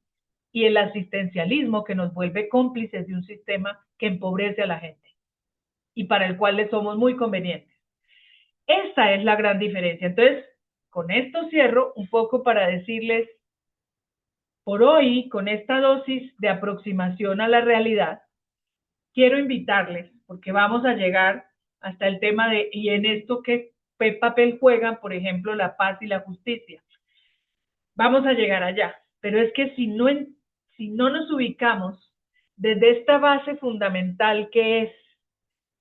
y el asistencialismo, que nos vuelve cómplices de un sistema que empobrece a la gente y para el cual le somos muy convenientes. Esa es la gran diferencia. Entonces, con esto cierro un poco para decirles, por hoy, con esta dosis de aproximación a la realidad, quiero invitarles, porque vamos a llegar hasta el tema de, y en esto qué papel juegan, por ejemplo, la paz y la justicia. Vamos a llegar allá, pero es que si no nos ubicamos desde esta base fundamental que es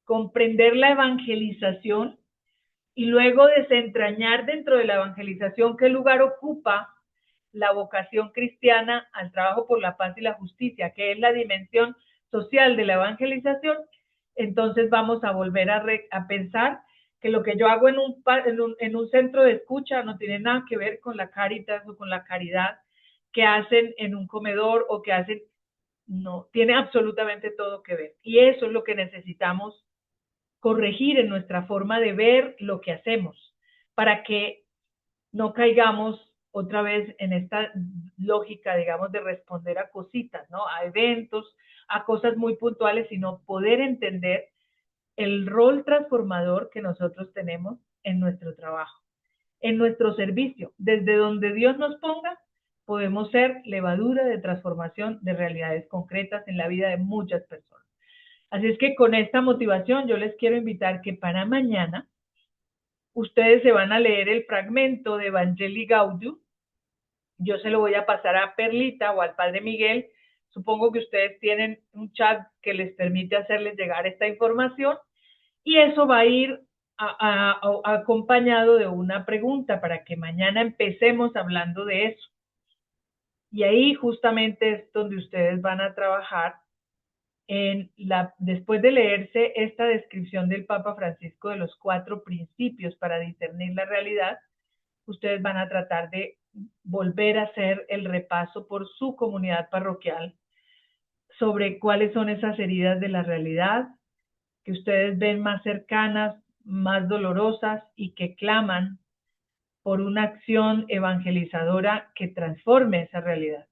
comprender la evangelización y luego desentrañar dentro de la evangelización qué lugar ocupa la vocación cristiana al trabajo por la paz y la justicia, que es la dimensión social de la evangelización, entonces vamos a volver a pensar que lo que yo hago en un centro de escucha no tiene nada que ver con la Cáritas o con la caridad que hacen en un comedor o que hacen, no, tiene absolutamente todo que ver. Y eso es lo que necesitamos corregir en nuestra forma de ver lo que hacemos, para que no caigamos otra vez en esta lógica, digamos, de responder a cositas, ¿no? A eventos, a cosas muy puntuales, sino poder entender el rol transformador que nosotros tenemos en nuestro trabajo, en nuestro servicio. Desde donde Dios nos ponga, podemos ser levadura de transformación de realidades concretas en la vida de muchas personas. Así es que con esta motivación yo les quiero invitar que para mañana ustedes se van a leer el fragmento de Evangelii Gaudium. Yo se lo voy a pasar a Perlita o al Padre Miguel. Supongo que ustedes tienen un chat que les permite hacerles llegar esta información y eso va a ir acompañado de una pregunta para que mañana empecemos hablando de eso. Y ahí justamente es donde ustedes van a trabajar después de leerse esta descripción del Papa Francisco de los 4 principios para discernir la realidad, ustedes van a tratar de volver a hacer el repaso por su comunidad parroquial sobre cuáles son esas heridas de la realidad que ustedes ven más cercanas, más dolorosas y que claman por una acción evangelizadora que transforme esa realidad.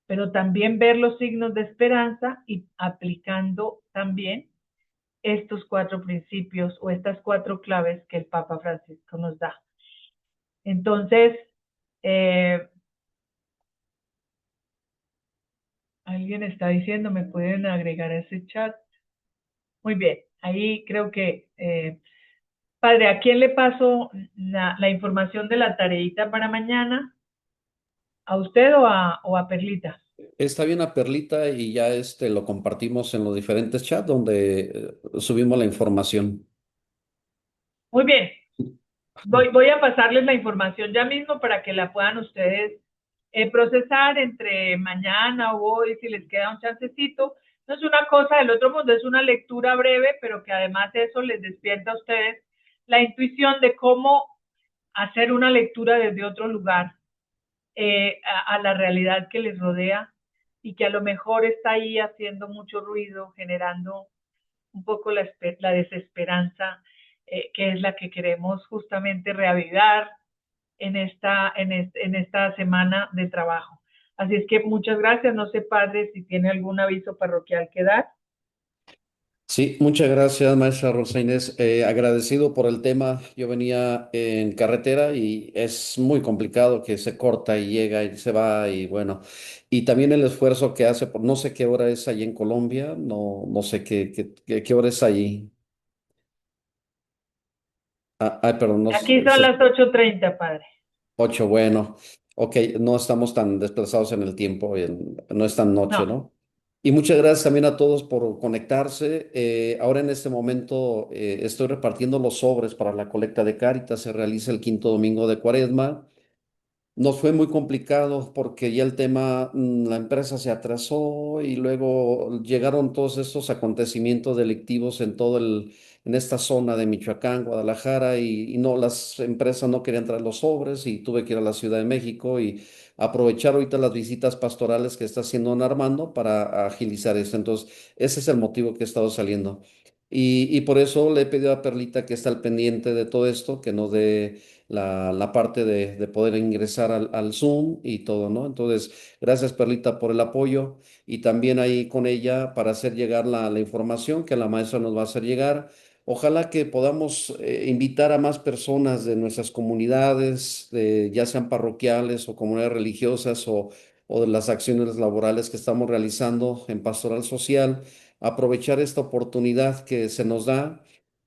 Pero también ver los signos de esperanza y aplicando también estos 4 principios o estas 4 claves que el Papa Francisco nos da. Entonces, alguien está diciendo, ¿me pueden agregar a ese chat? Muy bien, ahí creo que, Padre, ¿a quién le paso la información de la tareita para mañana? ¿A usted o a Perlita? Está bien a Perlita y ya lo compartimos en los diferentes chats donde subimos la información. Muy bien. Voy a pasarles la información ya mismo para que la puedan ustedes procesar entre mañana o hoy, si les queda un chancecito. No es una cosa del otro mundo, es una lectura breve, pero que además eso les despierta a ustedes la intuición de cómo hacer una lectura desde otro lugar a la realidad que les rodea y que a lo mejor está ahí haciendo mucho ruido, generando un poco la desesperanza, que es la que queremos justamente reavivar en esta semana de trabajo. Así es que muchas gracias. No sé, Padre, si tiene algún aviso parroquial que dar. Sí, muchas gracias, maestra Rosa Inés. Agradecido por el tema. Yo venía en carretera y es muy complicado que se corta y llega y se va y bueno. Y también el esfuerzo que hace por no sé qué hora es allí en Colombia, no sé qué hora es allí. Ay, perdón, no Aquí son las 8:30, Padre. 8, bueno. Ok, no estamos tan desplazados en el tiempo, no es tan noche, ¿no? Y muchas gracias también a todos por conectarse. Ahora en este momento estoy repartiendo los sobres para la colecta de Cáritas. Se realiza el 5º domingo de Cuaresma. Nos fue muy complicado porque ya el tema, la empresa se atrasó y luego llegaron todos estos acontecimientos delictivos en esta zona de Michoacán, Guadalajara, y no, las empresas no querían traer los sobres y tuve que ir a la Ciudad de México y aprovechar ahorita las visitas pastorales que está haciendo don Armando para agilizar esto. Entonces, ese es el motivo que he estado saliendo. Y por eso le he pedido a Perlita que está al pendiente de todo esto, que nos dé la parte de poder ingresar al Zoom y todo, ¿no? Entonces, gracias Perlita por el apoyo y también ahí con ella para hacer llegar la información que la maestra nos va a hacer llegar. Ojalá que podamos invitar a más personas de nuestras comunidades, ya sean parroquiales o comunidades religiosas o de las acciones laborales que estamos realizando en Pastoral Social, aprovechar esta oportunidad que se nos da.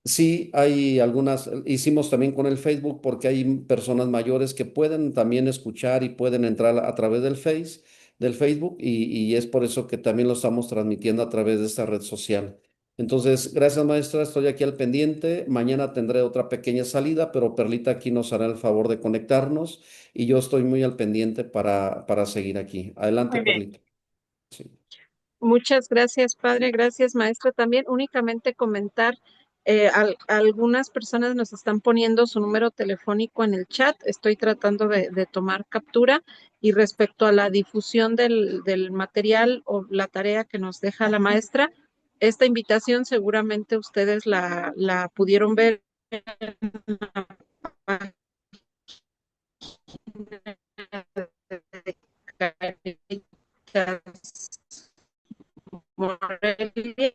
Sí, hay algunas, hicimos también con el Facebook porque hay personas mayores que pueden también escuchar y pueden entrar a través del Facebook y es por eso que también lo estamos transmitiendo a través de esta red social. Entonces, gracias maestra, estoy aquí al pendiente. Mañana tendré otra pequeña salida, pero Perlita aquí nos hará el favor de conectarnos y yo estoy muy al pendiente para seguir aquí. Adelante, Perlita. Sí. Muchas gracias, Padre. Gracias, maestra. También únicamente comentar, algunas personas nos están poniendo su número telefónico en el chat. Estoy tratando de tomar captura y respecto a la difusión del material o la tarea que nos deja la maestra, esta invitación seguramente ustedes la pudieron ver en la Morelia,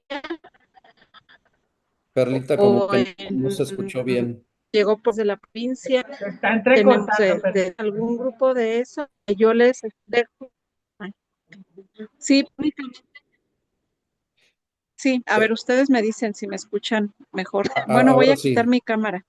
Perlita, como o que no se escuchó bien. llegó pues de la provincia, Se está tenemos entrecortando, Perlita. algún grupo de eso, yo les dejo. Sí, sí, a ver, ustedes me dicen si me escuchan mejor. Bueno, voy Ahora a quitar sí, mi cámara.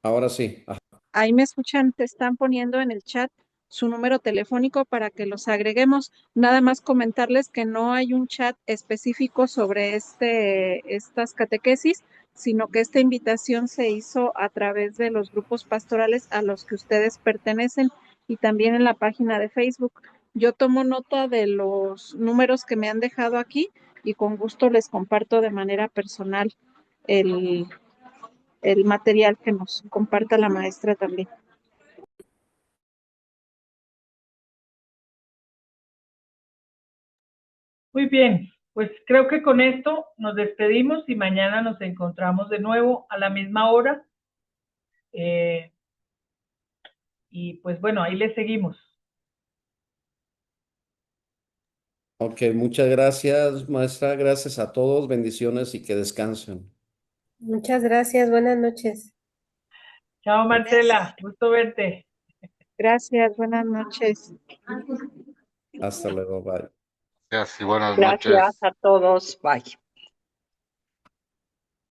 ahora sí. Ajá. Ahí me escuchan, te están poniendo en el chat su número telefónico para que los agreguemos. Nada más comentarles que no hay un chat específico sobre estas catequesis, sino que esta invitación se hizo a través de los grupos pastorales a los que ustedes pertenecen y también en la página de Facebook. Yo tomo nota de los números que me han dejado aquí y con gusto les comparto de manera personal el material que nos comparta la maestra también. Muy bien, pues creo que con esto nos despedimos y mañana nos encontramos de nuevo a la misma hora. Y pues bueno, ahí le seguimos. Ok, muchas gracias, maestra. Gracias a todos. Bendiciones y que descansen. Muchas gracias, buenas noches. Chao, Marcela, gusto verte. Gracias, buenas noches. Hasta luego, bye. Gracias y buenas Gracias noches. a todos. Bye.